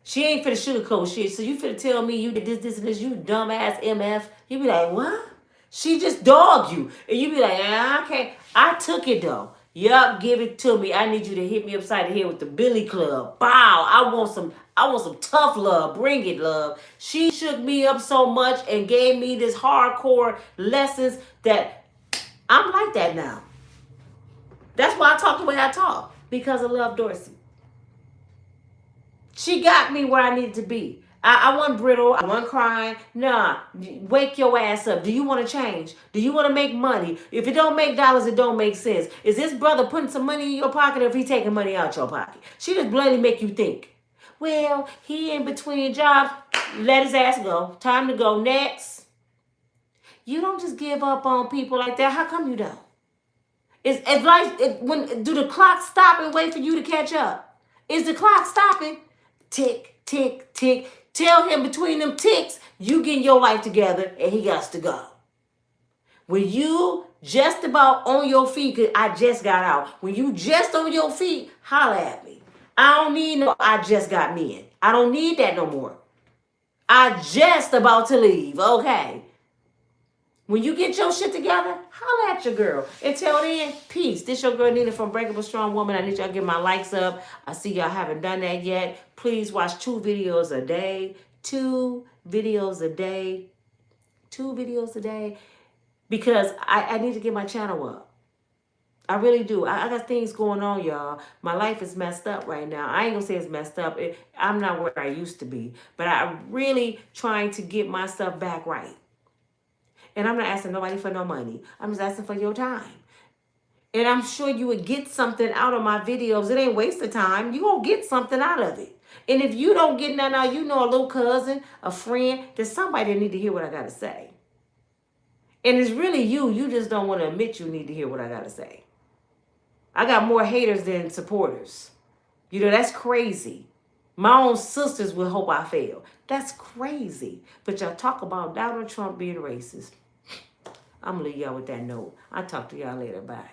S1: She ain't finna sugarcoat shit. So you finna tell me you did this, and this, you dumbass MF. You be like, what? She just dogged you. And you be like, I can't. I took it though. Yup, give it to me. I need you to hit me upside the head with the Billy Club. Bow. I want some tough love. Bring it, love. She shook me up so much and gave me this hardcore lessons that I'm like that now. That's why I talk the way I talk. Because of Love Dorsey. She got me where I needed to be. I wasn't brittle. I wasn't crying. Nah, wake your ass up. Do you want to change? Do you want to make money? If it don't make dollars, it don't make sense. Is this brother putting some money in your pocket or if he taking money out your pocket? She just blatantly make you think. Well, he in between jobs. Let his ass go. Time to go. Next. You don't just give up on people like that. How come you don't? It's like do the clock stop and wait for you to catch up? Is the clock stopping? Tick, tick, tick. Tell him between them ticks, you getting your life together and he got to go. When you just about on your feet, because I just got out. When you just on your feet, holler at me. I don't need no I just got me in. I don't need that no more. I just about to leave, okay? When you get your shit together, holla at your girl. Until then, peace. This your girl Nina from Unbreakable Strong Woman. I need y'all to get my likes up. I see y'all haven't done that yet. Please watch 2 videos a day. 2 videos a day. 2 videos a day. Because I need to get my channel up. I really do. I got things going on, y'all. My life is messed up right now. I ain't gonna say it's messed up. I'm not where I used to be. But I'm really trying to get myself back right. And I'm not asking nobody for no money. I'm just asking for your time. And I'm sure you would get something out of my videos. It ain't waste of time. You gonna get something out of it. And if you don't get nothing out, you know a little cousin, a friend, there's somebody that need to hear what I gotta say. And it's really you. You just don't want to admit you need to hear what I gotta say. I got more haters than supporters. You know, that's crazy. My own sisters would hope I fail. That's crazy. But y'all talk about Donald Trump being racist. I'm going to leave y'all with that note. I'll talk to y'all later. Bye.